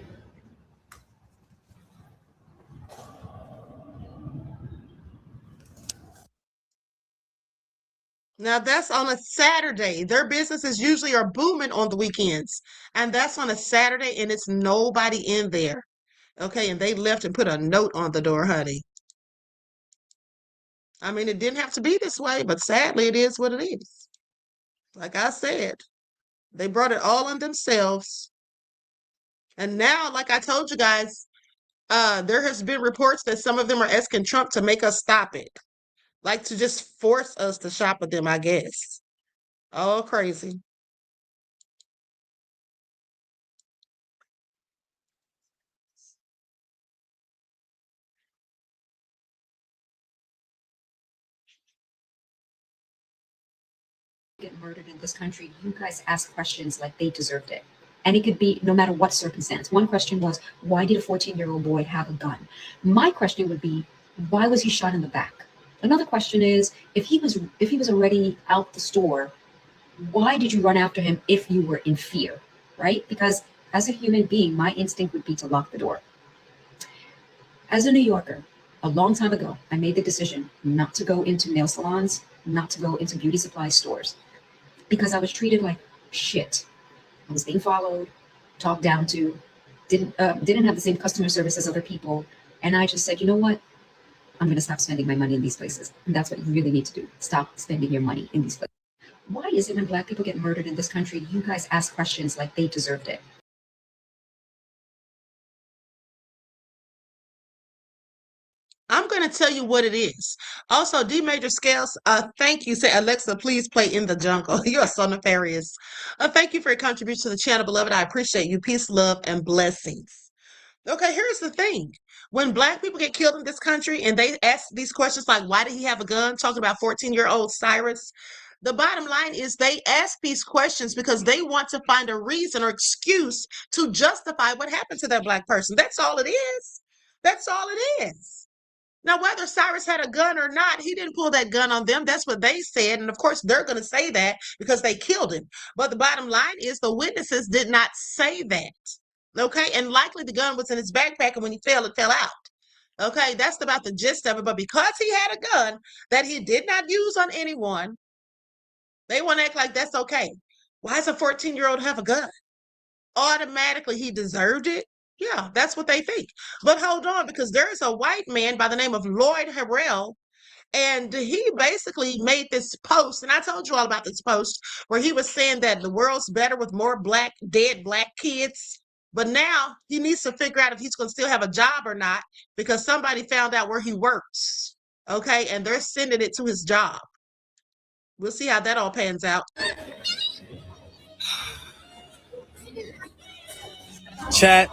Now, that's on a Saturday. Their businesses usually are booming on the weekends. And that's on a Saturday, and it's nobody in there. Okay, and they left and put a note on the door, honey. I mean, it didn't have to be this way, but sadly, it is what it is. Like I said, they brought it all on themselves. And now, like I told you guys, there has been reports that some of them are asking Trump to make us stop it. Like to just force us to shop with them, I guess. Oh, crazy. Get murdered in this country, you guys ask questions like they deserved it. And it could be no matter what circumstance. One question was, why did a 14-year-old boy have a gun? My question would be, why was he shot in the back? Another question is, if he was already out the store, why did you run after him if you were in fear, right? Because as a human being, my instinct would be to lock the door. As a New Yorker, a long time ago, I made the decision not to go into nail salons, not to go into beauty supply stores, because I was treated like shit. I was being followed, talked down to, didn't have the same customer service as other people. And I just said, you know what? I'm going to stop spending my money in these places. And that's what you really need to do. Stop spending your money in these places. Why is it when Black people get murdered in this country, you guys ask questions like they deserved it? I'm going to tell you what it is. Also, D Major Scales, thank you. Say, Alexa, please play In the Jungle. You are so nefarious. Thank you for your contribution to the channel, beloved. I appreciate you. Peace, love, and blessings. Okay, here's the thing. When Black people get killed in this country and they ask these questions like, why did he have a gun? Talking about 14-year-old Cyrus. The bottom line is they ask these questions because they want to find a reason or excuse to justify what happened to that Black person. That's all it is. That's all it is. Now, whether Cyrus had a gun or not, he didn't pull that gun on them. That's what they said. And of course, they're going to say that because they killed him. But the bottom line is the witnesses did not say that. Okay. And likely the gun was in his backpack. And when he fell, it fell out. Okay. That's about the gist of it. But because he had a gun that he did not use on anyone, they want to act like that's okay. Why does a 14-year-old have a gun? Automatically he deserved it. Yeah, that's what they think. But hold on, because there's a white man by the name of Lloyd Harrell, and he basically made this post, and I told you all about this post, where he was saying that the world's better with more dead black kids. But now he needs to figure out if he's going to still have a job or not, because somebody found out where he works. Okay, and they're sending it to his job. We'll see how that all pans out. Chat,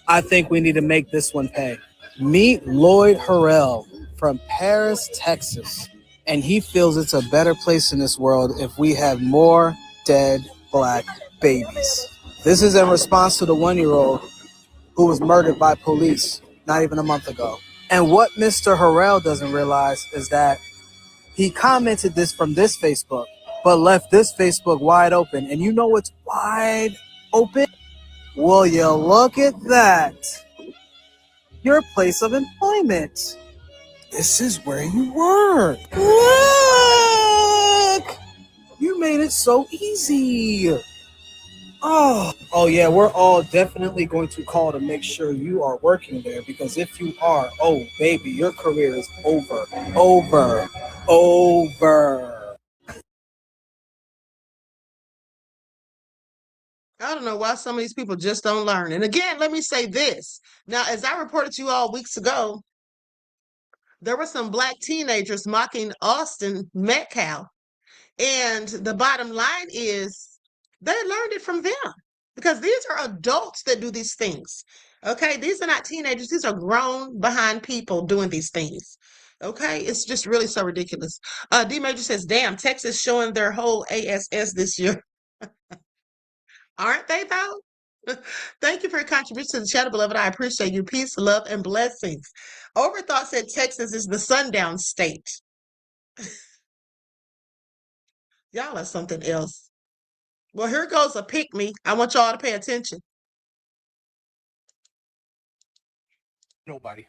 I think we need to make this one pay. Meet Lloyd Harrell from Paris, Texas. And he feels it's a better place in this world if we have more dead black babies. This is in response to the 1-year-old who was murdered by police not even a month ago. And what Mr. Harrell doesn't realize is that he commented this from this Facebook, but left this Facebook wide open. And you know what's wide open? Will you look at that? Your place of employment. This is where you work. Look! You made it so easy. Oh yeah, we're all definitely going to call to make sure you are working there, because if you are, oh baby, your career is over. I don't know why some of these people just don't learn. And again, let me say this. Now, as I reported to you all weeks ago, there were some black teenagers mocking Austin Metcalf. And the bottom line is they learned it from them, because these are adults that do these things. Okay, these are not teenagers. These are grown behind people doing these things. Okay, it's just really so ridiculous. D Major says, damn, Texas showing their whole ASS this year. Aren't they though? Thank you for your contribution to the channel, beloved. I appreciate you. Peace, love, and blessings. Overthought said Texas is the sundown state. Y'all are something else. Well, here goes a pick me. I want y'all to pay attention. Nobody.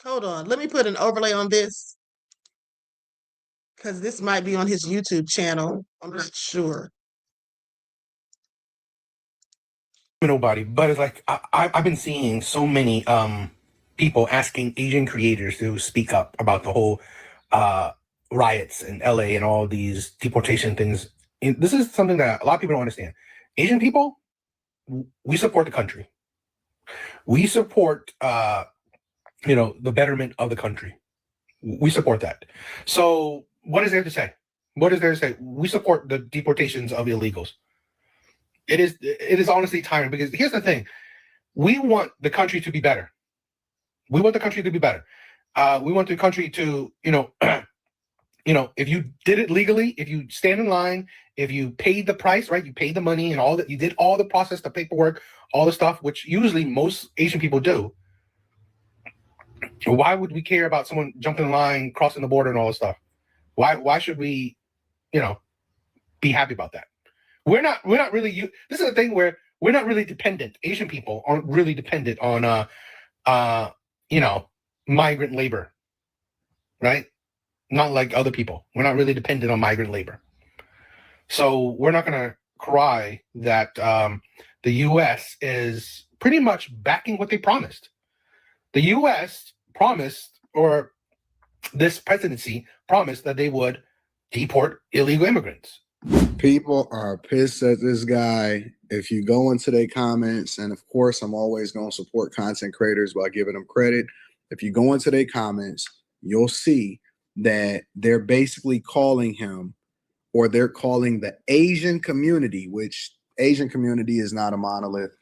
Hold on. Let me put an overlay on this, because this might be on his YouTube channel. I'm not sure. Nobody, but it's like I've been seeing so many people asking Asian creators to speak up about the whole riots in LA and all these deportation things. And this is something that a lot of people don't understand. Asian people, we support the country. We support the betterment of the country. We support that. So what is there to say? What is there to say? We support the deportations of illegals. It is honestly tiring, because here's the thing. We want the country to be better. We want the country to be better. We want the country to, if you did it legally, if you stand in line, if you paid the price, right? You paid the money and all that, you did all the process, the paperwork, all the stuff, which usually most Asian people do. Why would we care about someone jumping in line, crossing the border and all this stuff? Why should we, be happy about that? We're not really, this is the thing where we're not really dependent. Asian people aren't really dependent on, migrant labor, right? Not like other people. We're not really dependent on migrant labor. So we're not going to cry that the U.S. is pretty much backing what they promised. The U.S. promised, or this presidency promised, that they would deport illegal immigrants. People are pissed at this guy. If you go into their comments, and of course, I'm always going to support content creators by giving them credit. If you go into their comments, you'll see that they're basically calling him, or they're calling the Asian community, which Asian community is not a monolith.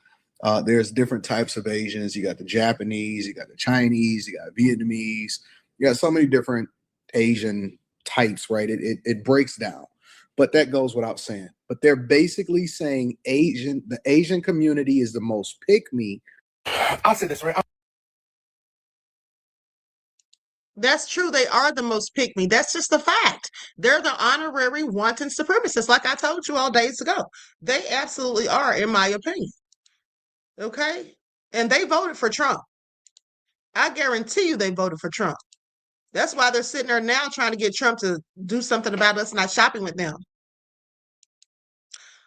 There's different types of Asians. You got the Japanese, you got the Chinese, you got Vietnamese. You got so many different Asian types, right? It breaks down. But that goes without saying. But they're basically saying the Asian community is the most pick-me. I'll say this, right? That's true. They are the most pick-me. That's just a fact. They're the honorary wanton supremacists, like I told you all days ago. They absolutely are, in my opinion. Okay? And they voted for Trump. I guarantee you they voted for Trump. That's why they're sitting there now trying to get Trump to do something about us not shopping with them,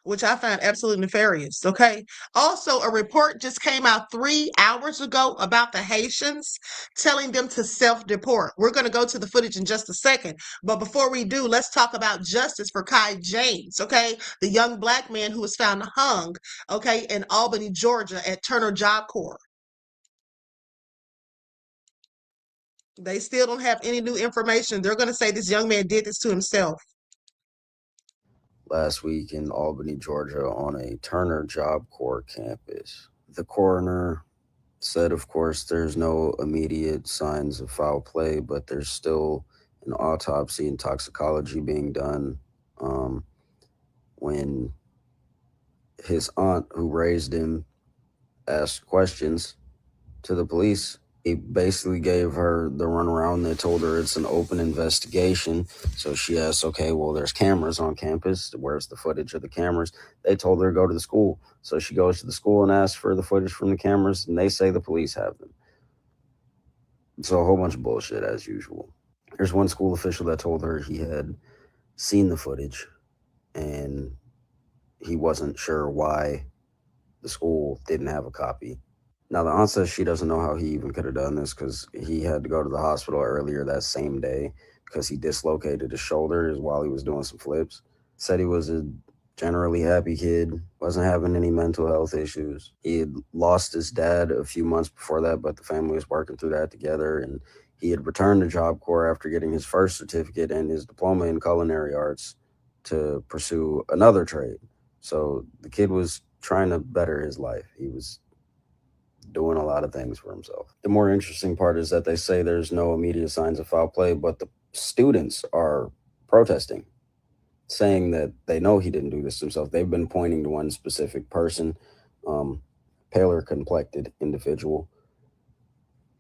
which I find absolutely nefarious. Okay. Also, a report just came out 3 hours ago about the Haitians, telling them to self-deport. We're going to go to the footage in just a second. But before we do, let's talk about justice for Kai James. Okay. The young black man who was found hung, okay, in Albany, Georgia at Turner Job Corps. They still don't have any new information. They're going to say this young man did this to himself. Last week in Albany, Georgia, on a Turner Job Corps campus. The coroner said, of course, there's no immediate signs of foul play, but there's still an autopsy and toxicology being done. When his aunt, who raised him, asked questions to the police, he basically gave her the runaround. They told her it's an open investigation. So she asked, okay, well, there's cameras on campus. Where's the footage of the cameras? They told her to go to the school. So she goes to the school and asks for the footage from the cameras, and they say the police have them. So a whole bunch of bullshit, as usual. There's one school official that told her he had seen the footage, and he wasn't sure why the school didn't have a copy. Now, the aunt says she doesn't know how he even could have done this because he had to go to the hospital earlier that same day because he dislocated his shoulder while he was doing some flips. Said he was a generally happy kid, wasn't having any mental health issues. He had lost his dad a few months before that, but the family was working through that together, and he had returned to Job Corps after getting his first certificate and his diploma in culinary arts to pursue another trade. So the kid was trying to better his life. He was doing a lot of things for himself. The more interesting part is that they say there's no immediate signs of foul play, but the students are protesting, saying that they know he didn't do this himself. They've been pointing to one specific person, paler complected individual,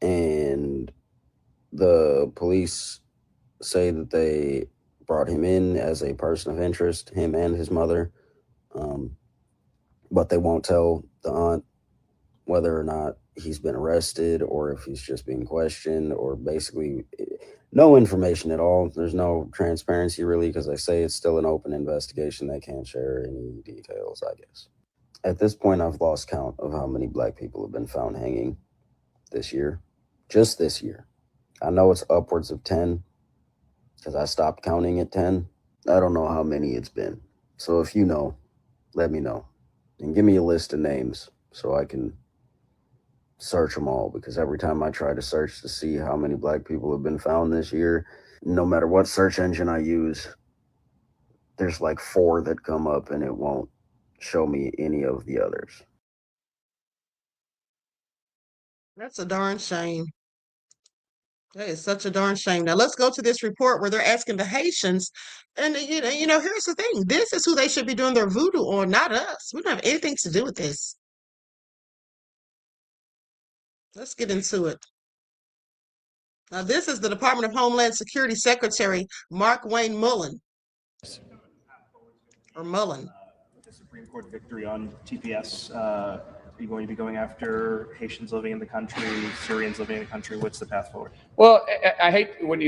and the police say that they brought him in as a person of interest, him and his mother, but they won't tell the aunt whether or not he's been arrested or if he's just being questioned, or basically no information at all. There's no transparency really, because they say it's still an open investigation. They can't share any details, I guess. At this point, I've lost count of how many Black people have been found hanging this year, just this year. I know it's upwards of 10 because I stopped counting at 10. I don't know how many it's been. So if you know, let me know and give me a list of names so I can search them all, because every time I try to search to see how many Black people have been found this year, no matter what search engine I use, there's like 4 that come up and it won't show me any of the others. That's a darn shame. That is such a darn shame. Now let's go to this report where they're asking the Haitians, and here's the thing. This is who they should be doing their voodoo on, not us. We don't have anything to do with this. Let's get into it. Now, this is the Department of Homeland Security Secretary Mark Wayne Mullen. Or Mullen. The Supreme Court victory on TPS. Are you going to be going after Haitians living in the country, Syrians living in the country? What's the path forward? Well, I hate when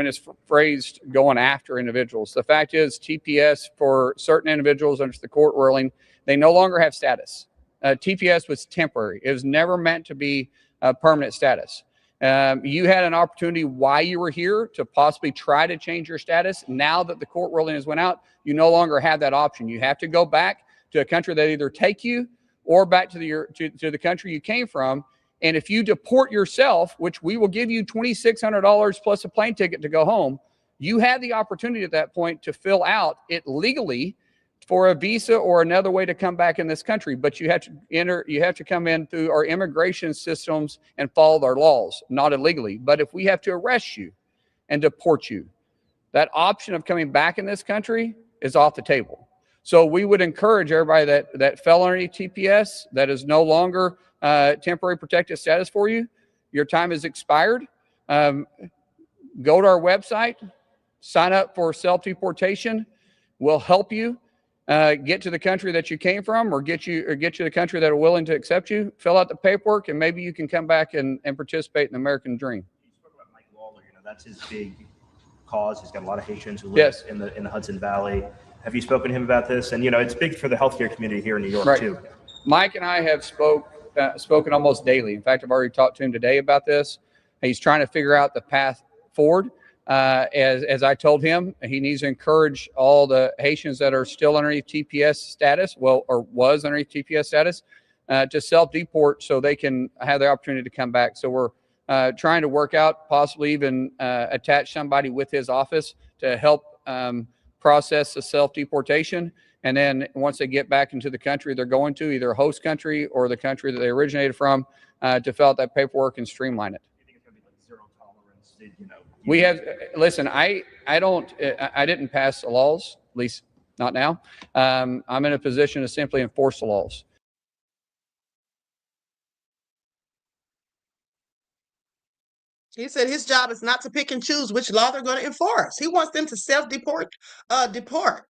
it's phrased going after individuals. The fact is, TPS for certain individuals under the court ruling, they no longer have status. TPS was temporary. It was never meant to be a permanent status. You had an opportunity while you were here to possibly try to change your status. Now that the court ruling has went out, you no longer have that option. You have to go back to a country that either take you or back to the country you came from. And if you deport yourself, which we will give you $2,600 plus a plane ticket to go home, you have the opportunity at that point to fill out it legally for a visa or another way to come back in this country. But you have to come in through our immigration systems and follow our laws, not illegally. But if we have to arrest you and deport you, that option of coming back in this country is off the table. So we would encourage everybody that fell underneath TPS, that is no longer temporary protected status for you, your time has expired. Go to our website, sign up for self-deportation. We'll help you get to the country that you came from, or get you to the country that are willing to accept you. Fill out the paperwork, and maybe you can come back and participate in the American dream. You spoke about Mike Lawler. That's his big cause. He's got a lot of Haitians who live in the Hudson Valley. Have you spoken to him about this? And it's big for the healthcare community here in New York too. Mike and I have spoken almost daily. In fact, I've already talked to him today about this. He's trying to figure out the path forward. As I told him, he needs to encourage all the Haitians that are still underneath TPS status, or was underneath TPS status, to self-deport so they can have the opportunity to come back. So we're trying to work out, possibly even attach somebody with his office to help process the self-deportation. And then once they get back into the country they're going to, either host country or the country that they originated from, to fill out that paperwork and streamline it. We have, listen, I didn't pass the laws, at least not now. I'm in a position to simply enforce the laws. He said his job is not to pick and choose which law they're going to enforce. He wants them to self-deport, deport.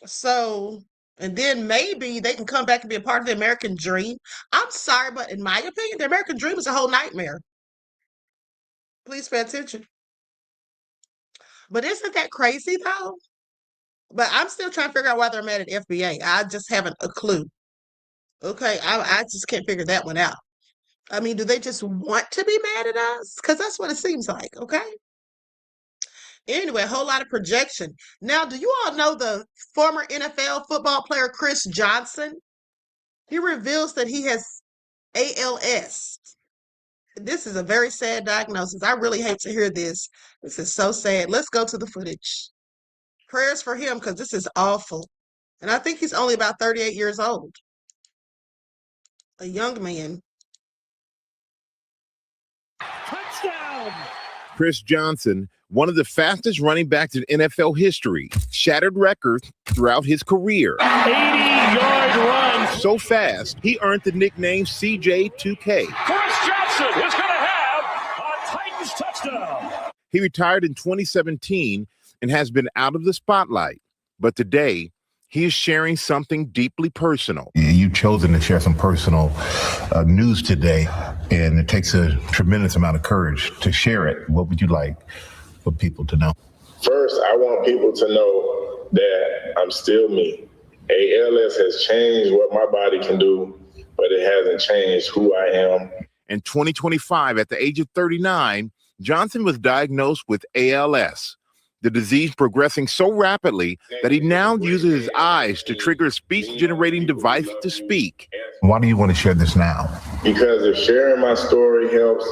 So, and then maybe they can come back and be a part of the American dream. I'm sorry, but in my opinion, the American dream is a whole nightmare. Please pay attention. But isn't that crazy though? But I'm still trying to figure out why they're mad at FBA. I just haven't a clue. Okay, I just can't figure that one out. I mean, do they just want to be mad at us? Because that's what it seems like, okay? Anyway, a whole lot of projection. Now, do you all know the former NFL football player Chris Johnson? He reveals that he has ALS. This is a very sad diagnosis. I really hate to hear this. This is so sad. Let's go to the footage. Prayers for him because this is awful. And I think he's only about 38 years old. A young man. Touchdown! Chris Johnson, one of the fastest running backs in NFL history, shattered records throughout his career. 80-yard run. So fast, he earned the nickname CJ2K. Chris Johnson is going to have a Titans touchdown. He retired in 2017 and has been out of the spotlight. But today, he is sharing something deeply personal. You've chosen to share some personal news today, and it takes a tremendous amount of courage to share it. What would you like for people to know? First, I want people to know that I'm still me. ALS has changed what my body can do, but it hasn't changed who I am. In 2025, at the age of 39, Johnson was diagnosed with ALS. The disease progressing so rapidly that he now uses his eyes to trigger a speech-generating device to speak. Why do you want to share this now? Because if sharing my story helps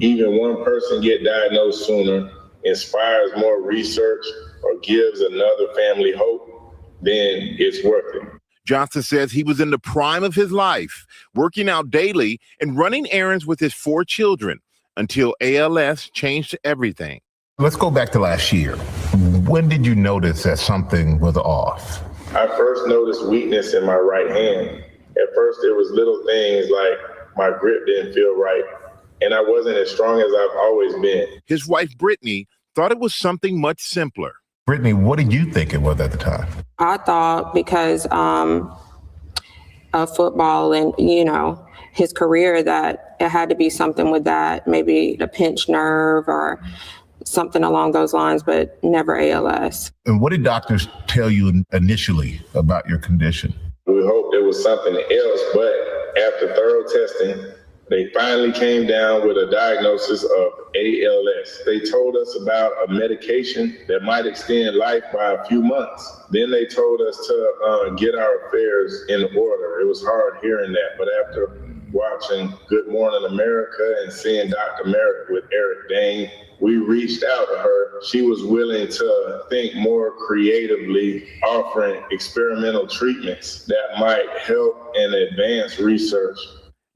even one person get diagnosed sooner, inspires more research, or gives another family hope, then it's worth it. Johnson says he was in the prime of his life, working out daily and running errands with his 4 children until ALS changed everything. Let's go back to last year. When did you notice that something was off? I first noticed weakness in my right hand. At first, it was little things like my grip didn't feel right, and I wasn't as strong as I've always been. His wife, Brittany, thought it was something much simpler. Brittany, what did you think it was at the time? I thought because of football and, you know, his career, that it had to be something with that, maybe a pinched nerve or something along those lines, but never ALS. And what did doctors tell you initially about your condition? We hoped it was something else, but after thorough testing, they finally came down with a diagnosis of ALS. They told us about a medication that might extend life by a few months. Then they told us to get our affairs in order. It was hard hearing that, but after watching Good Morning America and seeing Dr. Merritt with Eric Dane, we reached out to her. She was willing to think more creatively, offering experimental treatments that might help and advance research.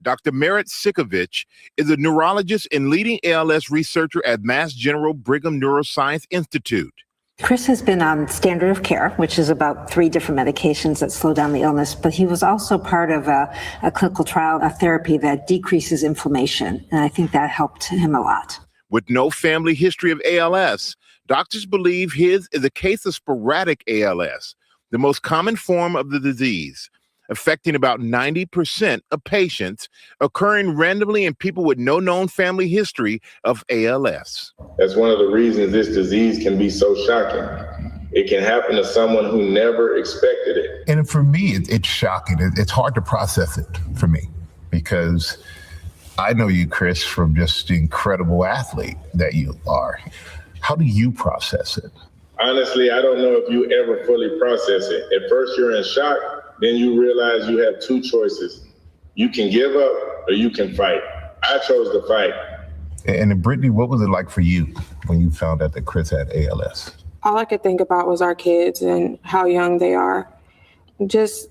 Dr. Merritt Sikovich is a neurologist and leading ALS researcher at Mass General Brigham Neuroscience Institute. Chris has been on standard of care, which is about 3 different medications that slow down the illness, but he was also part of a clinical trial, a therapy that decreases inflammation, and I think that helped him a lot. With no family history of ALS, doctors believe his is a case of sporadic ALS, the most common form of the disease, affecting about 90% of patients, occurring randomly in people with no known family history of ALS. That's one of the reasons this disease can be so shocking. It can happen to someone who never expected it. And for me, it's shocking. It's hard to process it for me because I know you, Chris, from just the incredible athlete that you are. How do you process it? Honestly, I don't know if you ever fully process it. At first, you're in shock. Then you realize you have 2 choices. You can give up or you can fight. I chose to fight. And then Brittany, what was it like for you when you found out that Chris had ALS? All I could think about was our kids and how young they are. Just,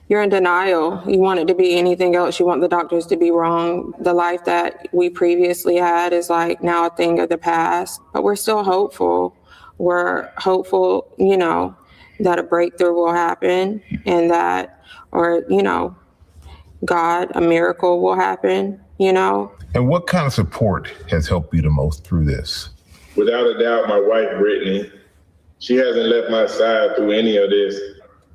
you're in denial. You want it to be anything else. You want the doctors to be wrong. The life that we previously had is like now a thing of the past, but we're still hopeful. We're hopeful, you know, that a breakthrough will happen and that, or, you know, God, a miracle will happen, you know. And what kind of support has helped you the most through this? Without a doubt, my wife, Brittany, she hasn't left my side through any of this.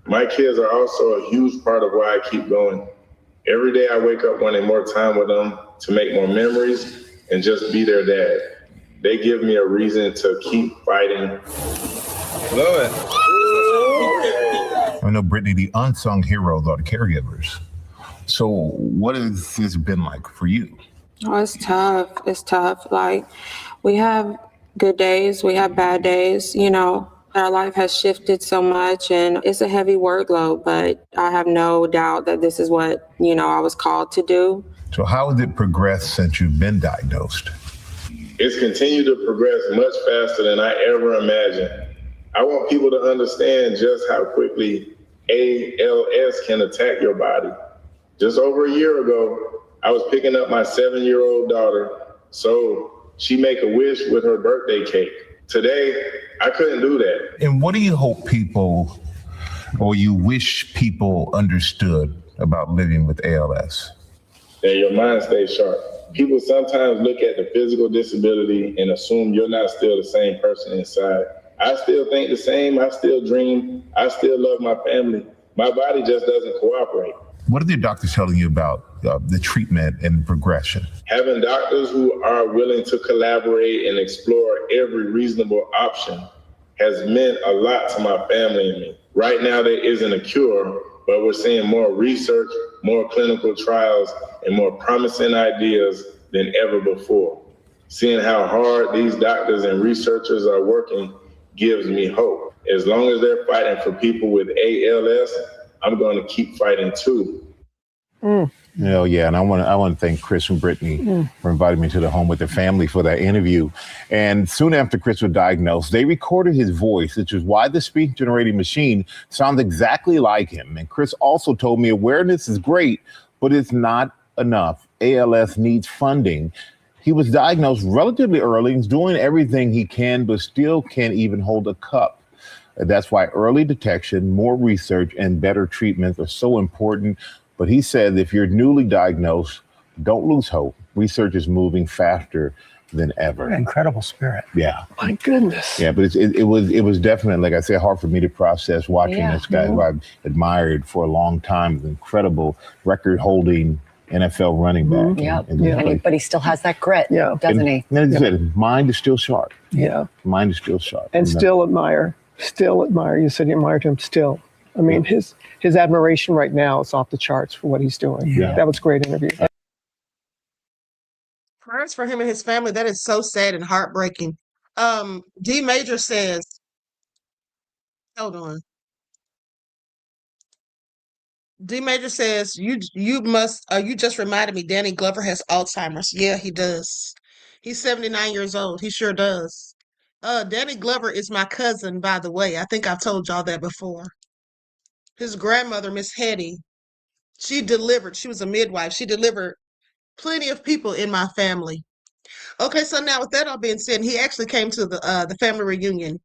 My kids are also a huge part of why I keep going. Every day I wake up wanting more time with them to make more memories and just be their dad. They give me a reason to keep fighting. Love it. I know, Brittany, the unsung heroes are the caregivers. So what has this been like for you? Oh, it's tough. It's tough. Like, we have good days, we have bad days, you know. Our life has shifted so much and it's a heavy workload, but I have no doubt that this is what, you know, I was called to do. So how has it progressed since you've been diagnosed? It's continued to progress much faster than I ever imagined. I want people to understand just how quickly ALS can attack your body. Just over a year ago, I was picking up my 7-year-old daughter so she make a wish with her birthday cake. Today, I couldn't do that. And what do you hope people, or you wish people understood about living with ALS? That your mind stays sharp. People sometimes look at the physical disability and assume you're not still the same person inside. I still think the same. I still dream. I still love my family. My body just doesn't cooperate. What are the doctors telling you about the treatment and progression? Having doctors who are willing to collaborate and explore every reasonable option has meant a lot to my family and me. Right now, there isn't a cure, but we're seeing more research, more clinical trials, and more promising ideas than ever before. Seeing how hard these doctors and researchers are working gives me hope. As long as they're fighting for people with ALS, I'm going to keep fighting too. Oh yeah, and I want to thank Chris and Brittany for inviting me to the home with their family for that interview. And soon after Chris was diagnosed, they recorded his voice, which is why the speech generating machine sounds exactly like him. And Chris also told me awareness is great, but it's not enough. ALS needs funding. He was diagnosed relatively early and is doing everything he can, but still can't even hold a cup. That's why early detection, more research, and better treatments are so important. But he said if you're newly diagnosed, don't lose hope. Research is moving faster than ever. Incredible spirit. Yeah. My goodness. Yeah, but it was definitely, like I said, hard for me to process watching this guy who I've admired for a long time, an incredible record-holding NFL running back. But he still has that grit, doesn't he? And as I said, mind is still sharp. Yeah. Mind is still sharp. And still admire. You said you admired him still. I mean, his admiration right now is off the charts for what he's doing. Yeah. That was a great interview. Prayers for him and his family. That is so sad and heartbreaking. D Major says, hold on. D Major says, you just reminded me Danny Glover has Alzheimer's. Yeah, he does. He's 79 years old. He sure does. Danny Glover is my cousin, by the way. I think I've told y'all that before. His grandmother, Miss Hetty, she was a midwife. She delivered plenty of people in my family. Okay, so now with that all being said, he actually came to the family reunion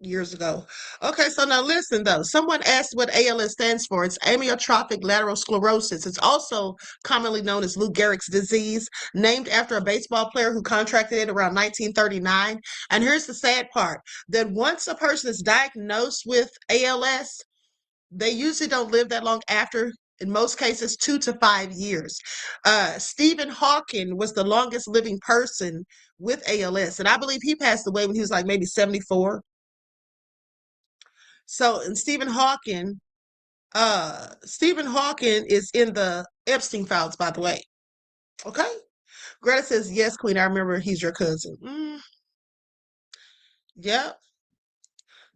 years ago. Okay, so now listen though. Someone asked what ALS stands for. It's amyotrophic lateral sclerosis. It's also commonly known as Lou Gehrig's disease, named after a baseball player who contracted it around 1939. And here's the sad part, that once a person is diagnosed with ALS, they usually don't live that long after. In most cases, 2 to 5 years. Stephen Hawking was the longest living person with ALS, and I believe he passed away when he was like maybe 74. So, and Stephen Hawking is in the Epstein files, by the way. Okay? Greta says, yes, Queen, I remember he's your cousin. Yep.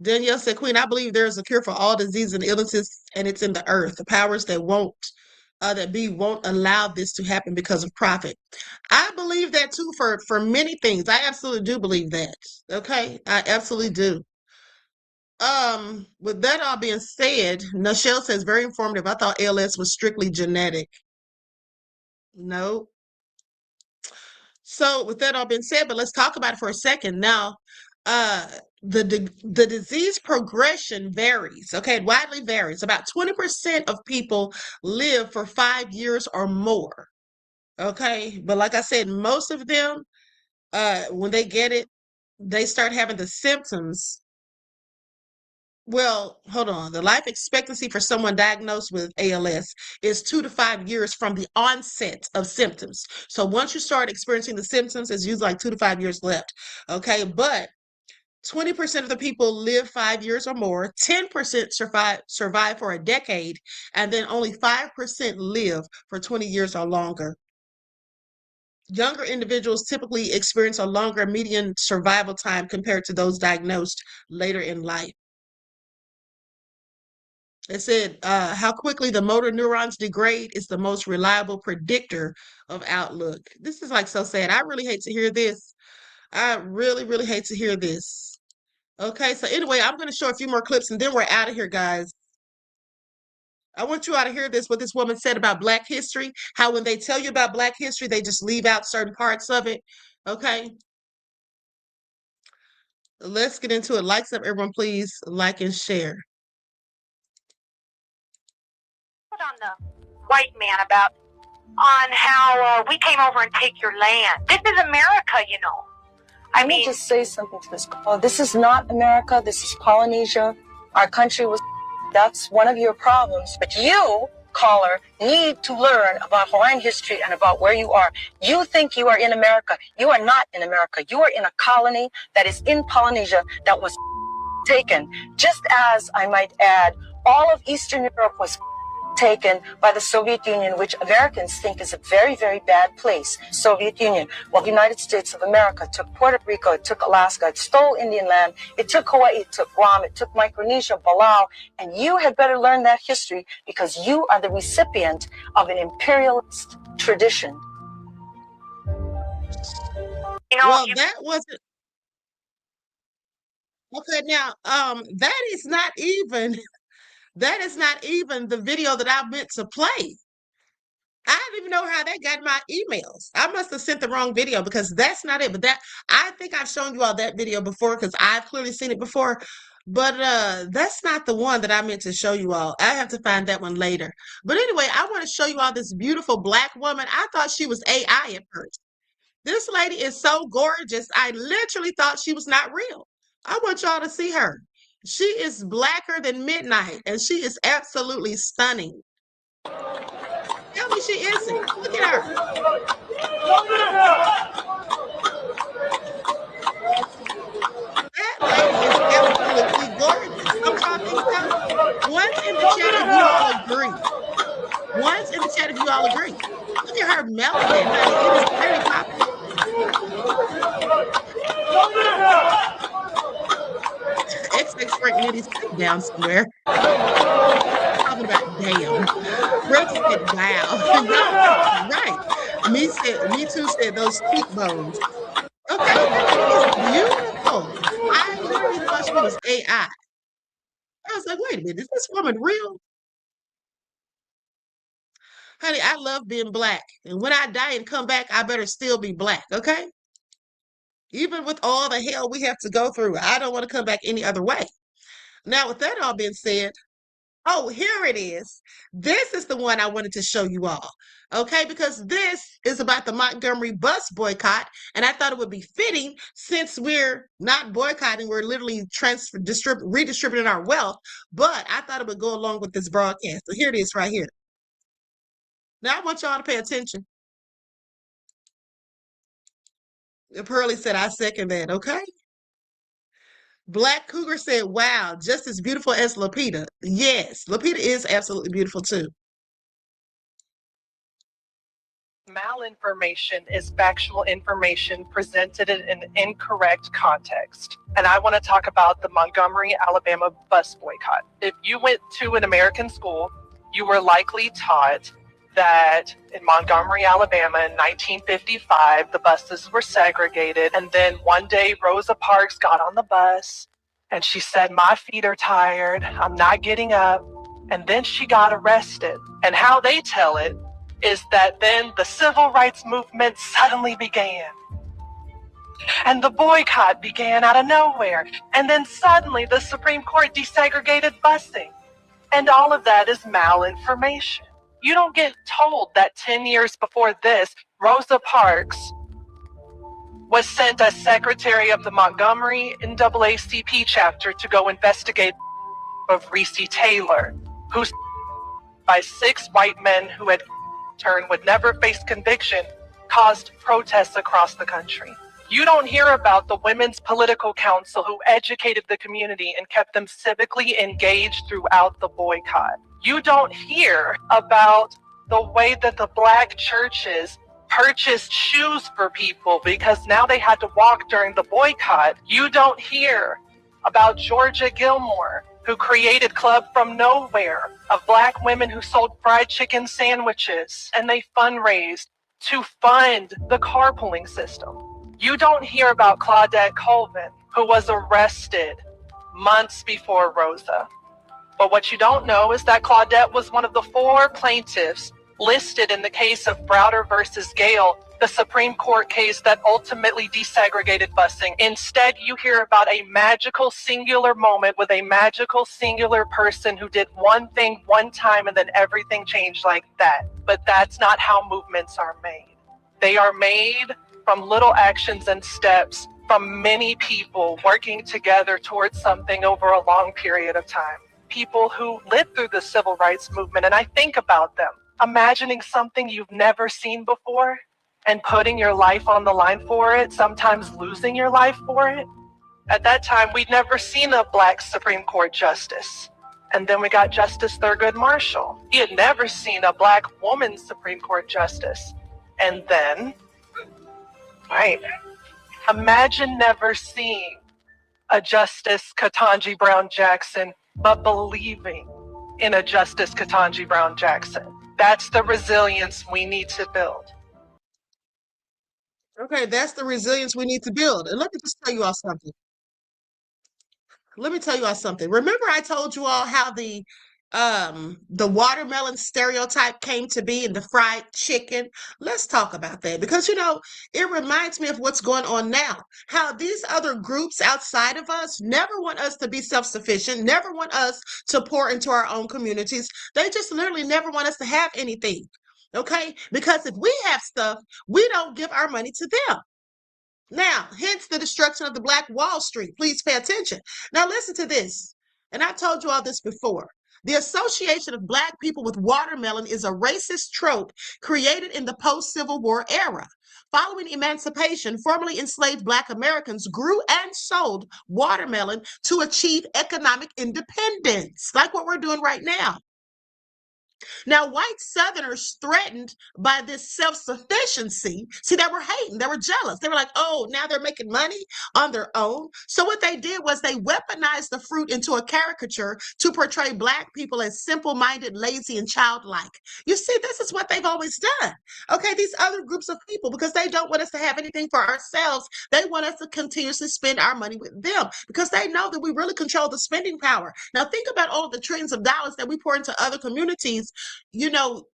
Danielle said, Queen, I believe there is a cure for all diseases and illnesses, and it's in the earth. The powers that won't that B won't allow this to happen because of profit. I believe that too for many things. I absolutely do believe that. Okay, I absolutely do. With that all being said, Nichelle says very informative. I thought ALS was strictly genetic. No. So with that all being said, but let's talk about it for a second. Now, the disease progression varies. Okay, it widely varies. About 20% of people live for 5 years or more. Okay, but like I said, most of them, when they get it, they start having the symptoms. Well, hold on. The life expectancy for someone diagnosed with ALS is 2 to 5 years from the onset of symptoms. So once you start experiencing the symptoms, it's usually like 2 to 5 years left. Okay, but 20% of the people live 5 years or more, 10% survive for a decade, and then only 5% live for 20 years or longer. Younger individuals typically experience a longer median survival time compared to those diagnosed later in life. It said how quickly the motor neurons degrade is the most reliable predictor of outlook. This is like so sad. I really hate to hear this. I really, really hate to hear this. Okay, so anyway, I'm going to show a few more clips and then we're out of here, guys. I want you all to hear this, what this woman said about Black history, how when they tell you about Black history, they just leave out certain parts of it. Okay. Let's get into it. Likes up, everyone, please like and share. On the white man about on how we came over and take your land. This is America, you know. Let me just say something to this. This is not America. This is Polynesia. Our country was. That's one of your problems. But you, caller, need to learn about Hawaiian history and about where you are. You think you are in America. You are not in America. You are in a colony that is in Polynesia that was taken. Just as, I might add, all of Eastern Europe was taken by the Soviet Union, which Americans think is a very, very bad place. Soviet Union. Well, the United States of America took Puerto Rico, it took Alaska, it stole Indian land, it took Hawaii, it took Guam, it took Micronesia, Palau, and you had better learn that history because you are the recipient of an imperialist tradition. You know, well, that wasn't okay. Now, that is not even the video that I meant to play. I don't even know how they got my emails. I must have sent the wrong video because that's not it. But that I think I've shown you all that video before because I've clearly seen it before. But that's not the one that I meant to show you all. I have to find that one later. But anyway, I want to show you all this beautiful Black woman. I thought she was AI at first. This lady is so gorgeous. I literally thought she was not real. I want y'all to see her. She is blacker than midnight, and she is absolutely stunning. Tell me she isn't. Look at her. That lady is absolutely gorgeous. I'm talking about. Once in the chat if you all agree. Once in the chat if you all agree. Look at her melanin, honey. It is very popular. XX Frank Nitty's down somewhere. Talking about damn. Brooke said, wow. Right. Me too said those cheekbones. Okay, that lady is beautiful. I literally thought she was AI. I was like, wait a minute, is this woman real? Honey, I love being Black. And when I die and come back, I better still be Black, okay? Even with all the hell we have to go through, I don't want to come back any other way. Now, with that all being said, oh, here it is. This is the one I wanted to show you all. Okay, because this is about the Montgomery bus boycott, and I thought it would be fitting since we're not boycotting, we're literally redistributing our wealth, but I thought it would go along with this broadcast. So here it is right here. Now I want y'all to pay attention. Pearlie said, I second that, okay? Black Cougar said, wow, just as beautiful as Lupita. Yes, Lupita is absolutely beautiful too. Malinformation is factual information presented in an incorrect context. And I want to talk about the Montgomery, Alabama bus boycott. If you went to an American school, you were likely taught that in Montgomery, Alabama in 1955, the buses were segregated. And then one day Rosa Parks got on the bus and she said, "My feet are tired. I'm not getting up." And then she got arrested. And how they tell it is that then the civil rights movement suddenly began. And the boycott began out of nowhere. And then suddenly the Supreme Court desegregated busing. And all of that is malinformation. You don't get told that 10 years before this, Rosa Parks was sent as secretary of the Montgomery NAACP chapter to go investigate of Reese Taylor, who by 6 white men who had turned would never face conviction, caused protests across the country. You don't hear about the Women's Political Council who educated the community and kept them civically engaged throughout the boycott. You don't hear about the way that the Black churches purchased shoes for people because now they had to walk during the boycott. You don't hear about Georgia Gilmore, who created Club From Nowhere of Black women who sold fried chicken sandwiches, and they fundraised to fund the carpooling system. You don't hear about Claudette Colvin, who was arrested months before Rosa. But what you don't know is that Claudette was one of the 4 plaintiffs listed in the case of Browder versus Gale, the Supreme Court case that ultimately desegregated busing. Instead, you hear about a magical singular moment with a magical singular person who did one thing one time and then everything changed like that. But that's not how movements are made. They are made from little actions and steps from many people working together towards something over a long period of time. People who lived through the civil rights movement, and I think about them, imagining something you've never seen before and putting your life on the line for it, sometimes losing your life for it. At that time, we'd never seen a Black Supreme Court justice. And then we got Justice Thurgood Marshall. He had never seen a Black woman Supreme Court justice. And then, right, imagine never seeing a Justice Ketanji Brown Jackson, but believing in a Justice Ketanji Brown Jackson. That's the resilience we need to build. Okay, that's the resilience we need to build. And let me just tell you all something. Remember I told you all how the watermelon stereotype came to be in the fried chicken? Let's talk about that because, it reminds me of what's going on now. How these other groups outside of us never want us to be self-sufficient, never want us to pour into our own communities. They just literally never want us to have anything, okay? Because if we have stuff, we don't give our money to them. Now, hence the destruction of the Black Wall Street. Please pay attention. Now, listen to this. And I've told you all this before. The association of Black people with watermelon is a racist trope created in the post-Civil War era. Following emancipation, formerly enslaved Black Americans grew and sold watermelon to achieve economic independence, like what we're doing right now. Now, white Southerners threatened by this self-sufficiency, see, they were hating, they were jealous. They were like, oh, now they're making money on their own. So what they did was they weaponized the fruit into a caricature to portray Black people as simple-minded, lazy, and childlike. You see, this is what they've always done. Okay, these other groups of people, because they don't want us to have anything for ourselves, they want us to continuously spend our money with them because they know that we really control the spending power. Now, think about all of the trillions of dollars that we pour into other communities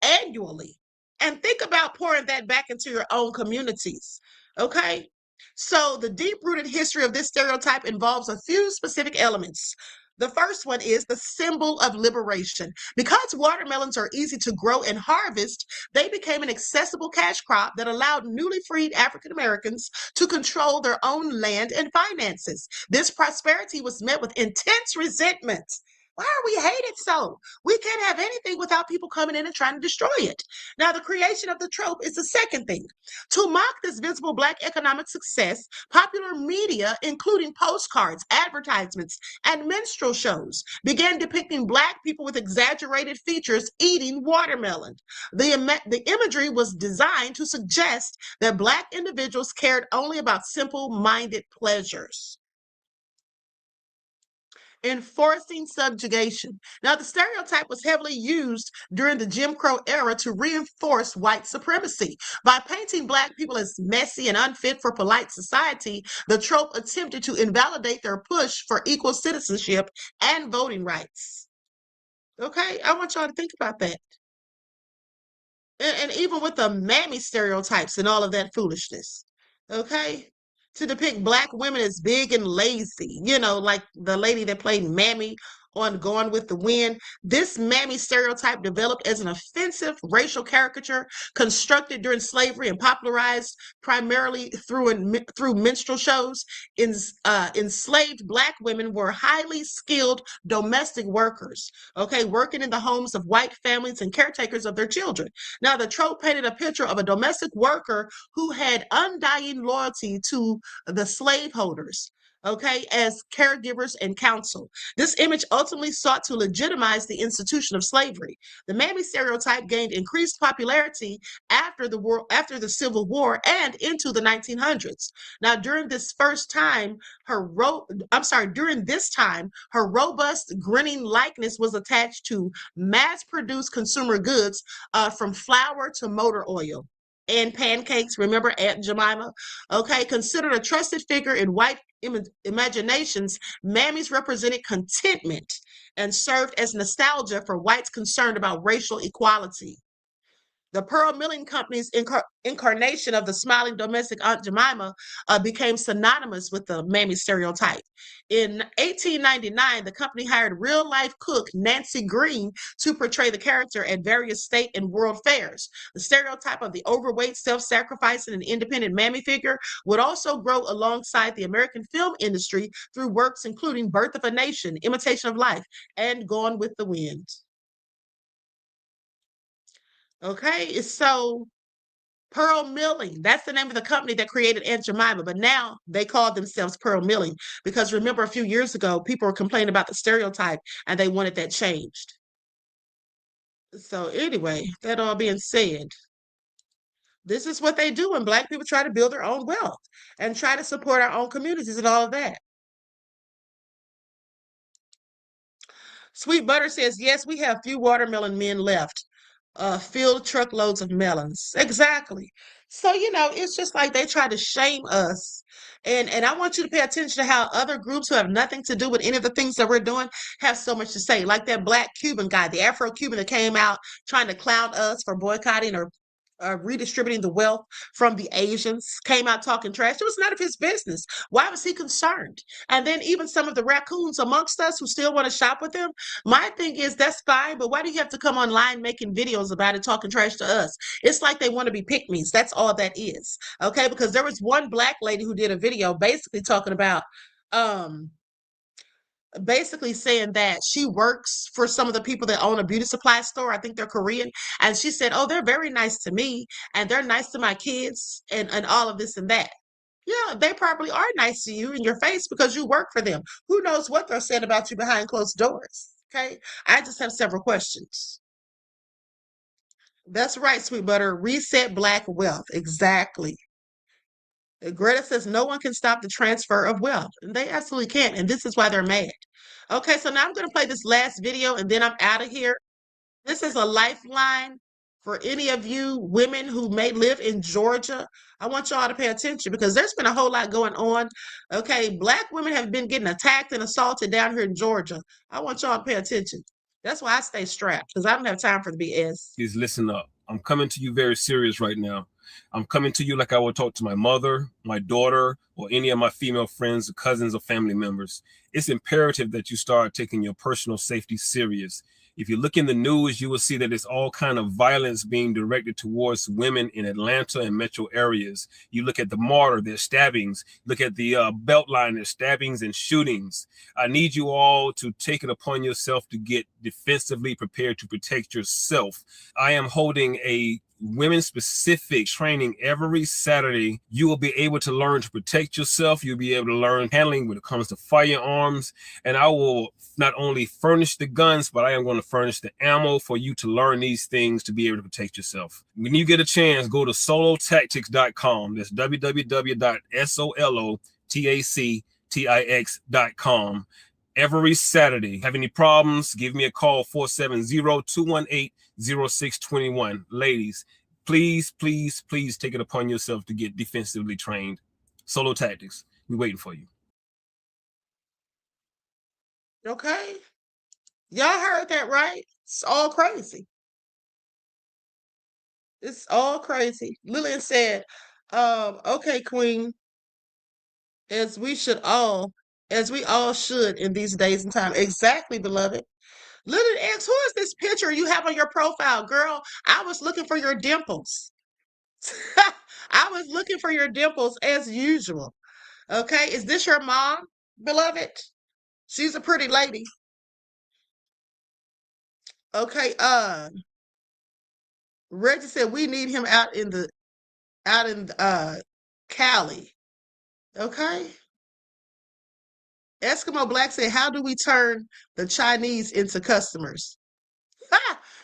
annually. And think about pouring that back into your own communities, okay? So the deep-rooted history of this stereotype involves a few specific elements. The first one is the symbol of liberation. Because watermelons are easy to grow and harvest, they became an accessible cash crop that allowed newly freed African Americans to control their own land and finances. This prosperity was met with intense resentment. Why are we hated so? We can't have anything without people coming in and trying to destroy it. Now, the creation of the trope is the second thing. To mock this visible Black economic success, popular media, including postcards, advertisements, and minstrel shows, began depicting Black people with exaggerated features eating watermelon. The imagery was designed to suggest that Black individuals cared only about simple-minded pleasures. enforcing subjugation. Now, the stereotype was heavily used during the Jim Crow era to reinforce white supremacy. By painting Black people as messy and unfit for polite society, the trope attempted to invalidate their push for equal citizenship and voting rights. Okay, I want y'all to think about that. And even with the mammy stereotypes and all of that foolishness, okay? To depict Black women as big and lazy, you know, like the lady that played Mammy on Gone with the Wind. This mammy stereotype developed as an offensive racial caricature constructed during slavery and popularized primarily through minstrel shows. Enslaved Black women were highly skilled domestic workers, okay, working in the homes of white families and caretakers of their children. Now, the trope painted a picture of a domestic worker who had undying loyalty to the slaveholders, okay, as caregivers and counsel. This image ultimately sought to legitimize the institution of slavery. The mammy stereotype gained increased popularity after the Civil War and into the 1900s. Now, during this time, her robust, grinning likeness was attached to mass-produced consumer goods, from flour to motor oil and pancakes. Remember Aunt Jemima? Okay, considered a trusted figure in white imaginations, mammies represented contentment and served as nostalgia for whites concerned about racial equality. The Pearl Milling Company's incarnation of the smiling domestic Aunt Jemima became synonymous with the mammy stereotype. In 1899, the company hired real-life cook Nancy Green to portray the character at various state and world fairs. The stereotype of the overweight, self-sacrificing, and independent mammy figure would also grow alongside the American film industry through works including Birth of a Nation, Imitation of Life, and Gone with the Wind. Okay, so Pearl Milling, that's the name of the company that created Aunt Jemima, but now they call themselves Pearl Milling because remember a few years ago, people were complaining about the stereotype and they wanted that changed. So anyway, that all being said, this is what they do when Black people try to build their own wealth and try to support our own communities and all of that. Sweet Butter says, yes, we have few watermelon men left. Filled truckloads of melons. Exactly. So, you know, it's just like they try to shame us. And I want you to pay attention to how other groups who have nothing to do with any of the things that we're doing have so much to say. Like that Black Cuban guy, the Afro-Cuban that came out trying to clown us for boycotting or redistributing the wealth from the Asians, came out talking trash. It was none of his business. Why was he concerned? And then even some of the raccoons amongst us who still want to shop with him, my thing is that's fine, but why do you have to come online making videos about it, talking trash to us? It's like they want to be pick-me's. That's all that is. Okay, because there was one Black lady who did a video basically talking about basically saying that she works for some of the people that own a beauty supply store. I think they're Korean. And she said, oh, they're very nice to me and they're nice to my kids and all of this and that. Yeah, they probably are nice to you in your face because you work for them. Who knows what they're saying about you behind closed doors? Okay, I just have several questions. That's right, Sweet Butter. Reset Black wealth. Exactly. Greta says no one can stop the transfer of wealth. And they absolutely can't. And this is why they're mad. Okay, so now I'm going to play this last video and then I'm out of here. This is a lifeline for any of you women who may live in Georgia. I want y'all to pay attention because there's been a whole lot going on. Okay, Black women have been getting attacked and assaulted down here in Georgia. I want y'all to pay attention. That's why I stay strapped because I don't have time for the BS. Please listen up. I'm coming to you very serious right now. I'm coming to you like I would talk to my mother, my daughter, or any of my female friends, cousins, or family members. It's imperative that you start taking your personal safety serious. If you look in the news, you will see that it's all kind of violence being directed towards women in Atlanta and metro areas. You look at the martyr, there's stabbings. Look at the Beltline, there's stabbings and shootings. I need you all to take it upon yourself to get defensively prepared to protect yourself. I am holding a women-specific training every Saturday. You will be able to learn to protect yourself. You'll be able to learn handling when it comes to firearms. And I will not only furnish the guns, but I am going to furnish the ammo for you to learn these things to be able to protect yourself. When you get a chance, go to solotactics.com. That's www.solotactics.com. every Saturday. Have any problems? Give me a call, 470-218-0621. Ladies, please, please, please take it upon yourself to get defensively trained. Solo Tactics, we're waiting for you. Okay. Y'all heard that, right? It's all crazy. It's all crazy. Lillian said, okay, Queen, as we all should in these days and time. Exactly, beloved. Lillian asks, who is this picture you have on your profile? Girl, I was looking for your dimples. I was looking for your dimples as usual. Okay, is this your mom, beloved? She's a pretty lady. Okay, Reggie said we need him out in Cali. Okay. Eskimo Black said, how do we turn the Chinese into customers?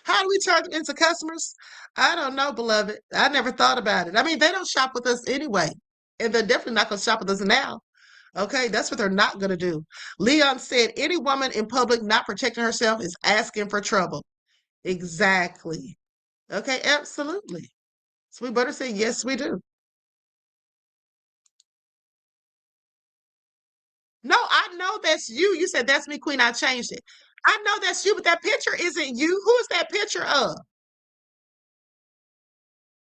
How do we turn them into customers? I don't know, beloved. I never thought about it. I mean, they don't shop with us anyway, and they're definitely not going to shop with us now. Okay, that's what they're not going to do. Leon said, any woman in public not protecting herself is asking for trouble. Exactly. Okay, absolutely. So we better say, yes, we do. No, I know that's you. You said, that's me, Queen. I changed it. I know that's you, but that picture isn't you. Who is that picture of?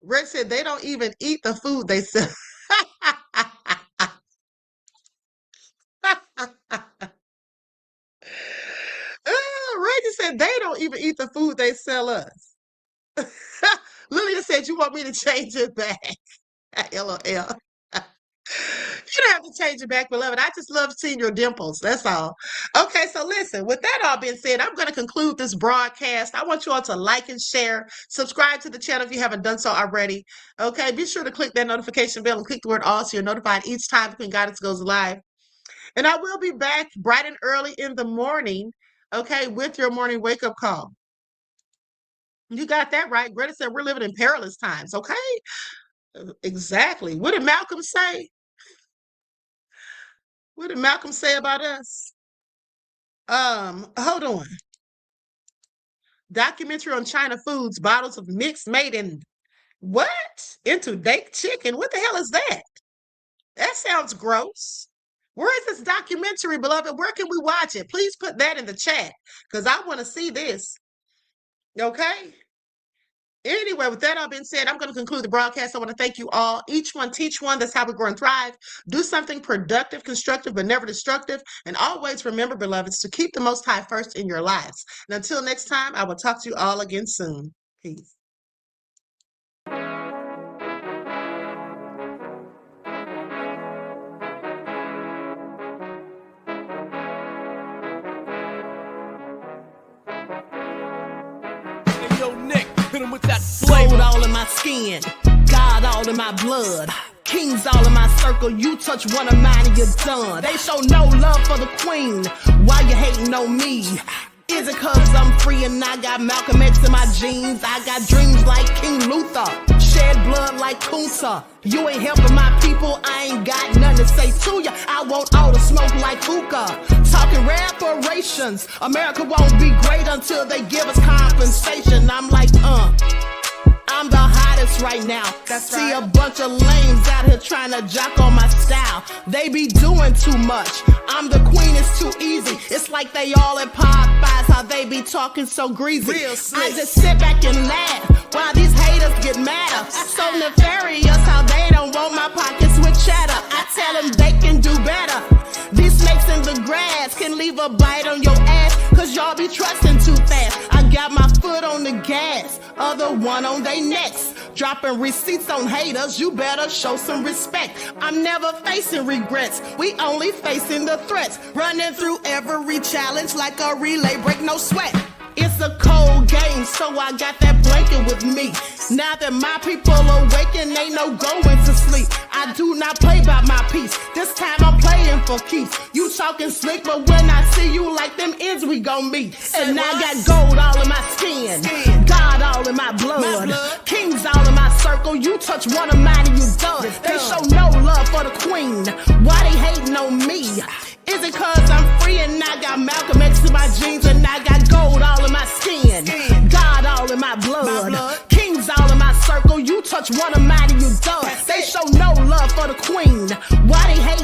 Red said they don't even eat the food they sell. Reggie said they don't even eat the food they sell us. Lillian said, you want me to change it back? LOL. You don't have to change it back, beloved. I just love seeing your dimples. That's all. Okay, so listen, with that all being said, I'm going to conclude this broadcast. I want you all to like and share. Subscribe to the channel if you haven't done so already. Okay, be sure to click that notification bell and click the word all so you're notified each time Queen Guidance goes live. And I will be back bright and early in the morning, okay, with your morning wake-up call. You got that right. Greta said we're living in perilous times, okay? Exactly. What did Malcolm say? What did Malcolm say about us? Hold on. Documentary on China foods, bottles of mixed made in what? Into baked chicken. What the hell is that? That sounds gross. Where is this documentary, beloved? Where can we watch it? Please put that in the chat because I want to see this. Okay? Anyway, with that all being said, I'm going to conclude the broadcast. I want to thank you all. Each one, teach one. That's how we grow and thrive. Do something productive, constructive, but never destructive. And always remember, beloveds, to keep the Most High first in your lives. And until next time, I will talk to you all again soon. Peace. Gold all in my skin, God all in my blood, kings all in my circle. You touch one of mine and you're done. They show no love for the queen. Why you hating on me? Is it cause I'm free and I got Malcolm X in my jeans? I got dreams like King Luther, shed blood like Kunsa. You ain't helping my people, I ain't got nothing to say to ya. I want all the smoke like hookah. Talking reparations, America won't be great until they give us compensation. I'm like, I'm the hottest right now. See a bunch of lames out here trying to jock on my style. They be doing too much. I'm the queen, it's too easy. It's like they all at Popeyes, how they be talking so greasy. I just sit back and laugh while these haters get madder. So nefarious how they don't want my pockets with cheddar. I tell them they can do better. These snakes in the grass can leave a bite on your ass, cause y'all be trusting too fast. I got my foot on the gas, other one on they necks. Dropping receipts on haters, you better show some respect. I'm never facing regrets, we only facing the threats. Running through every challenge like a relay, break no sweat. It's a cold game, so I got that blanket with me. Now that my people awaken, ain't no going to sleep. I do not play by my piece, this time I'm playing for keeps. You talking slick, but when I see you like them ends, we gon' meet. And I got gold all in my skin, God all in my blood, kings all in my circle. You touch one of mine and you done. They show no love for the queen. Why they hating on me? Is it cause I'm free and I got touch one of mine and you done. They show no love for the queen. Why they hate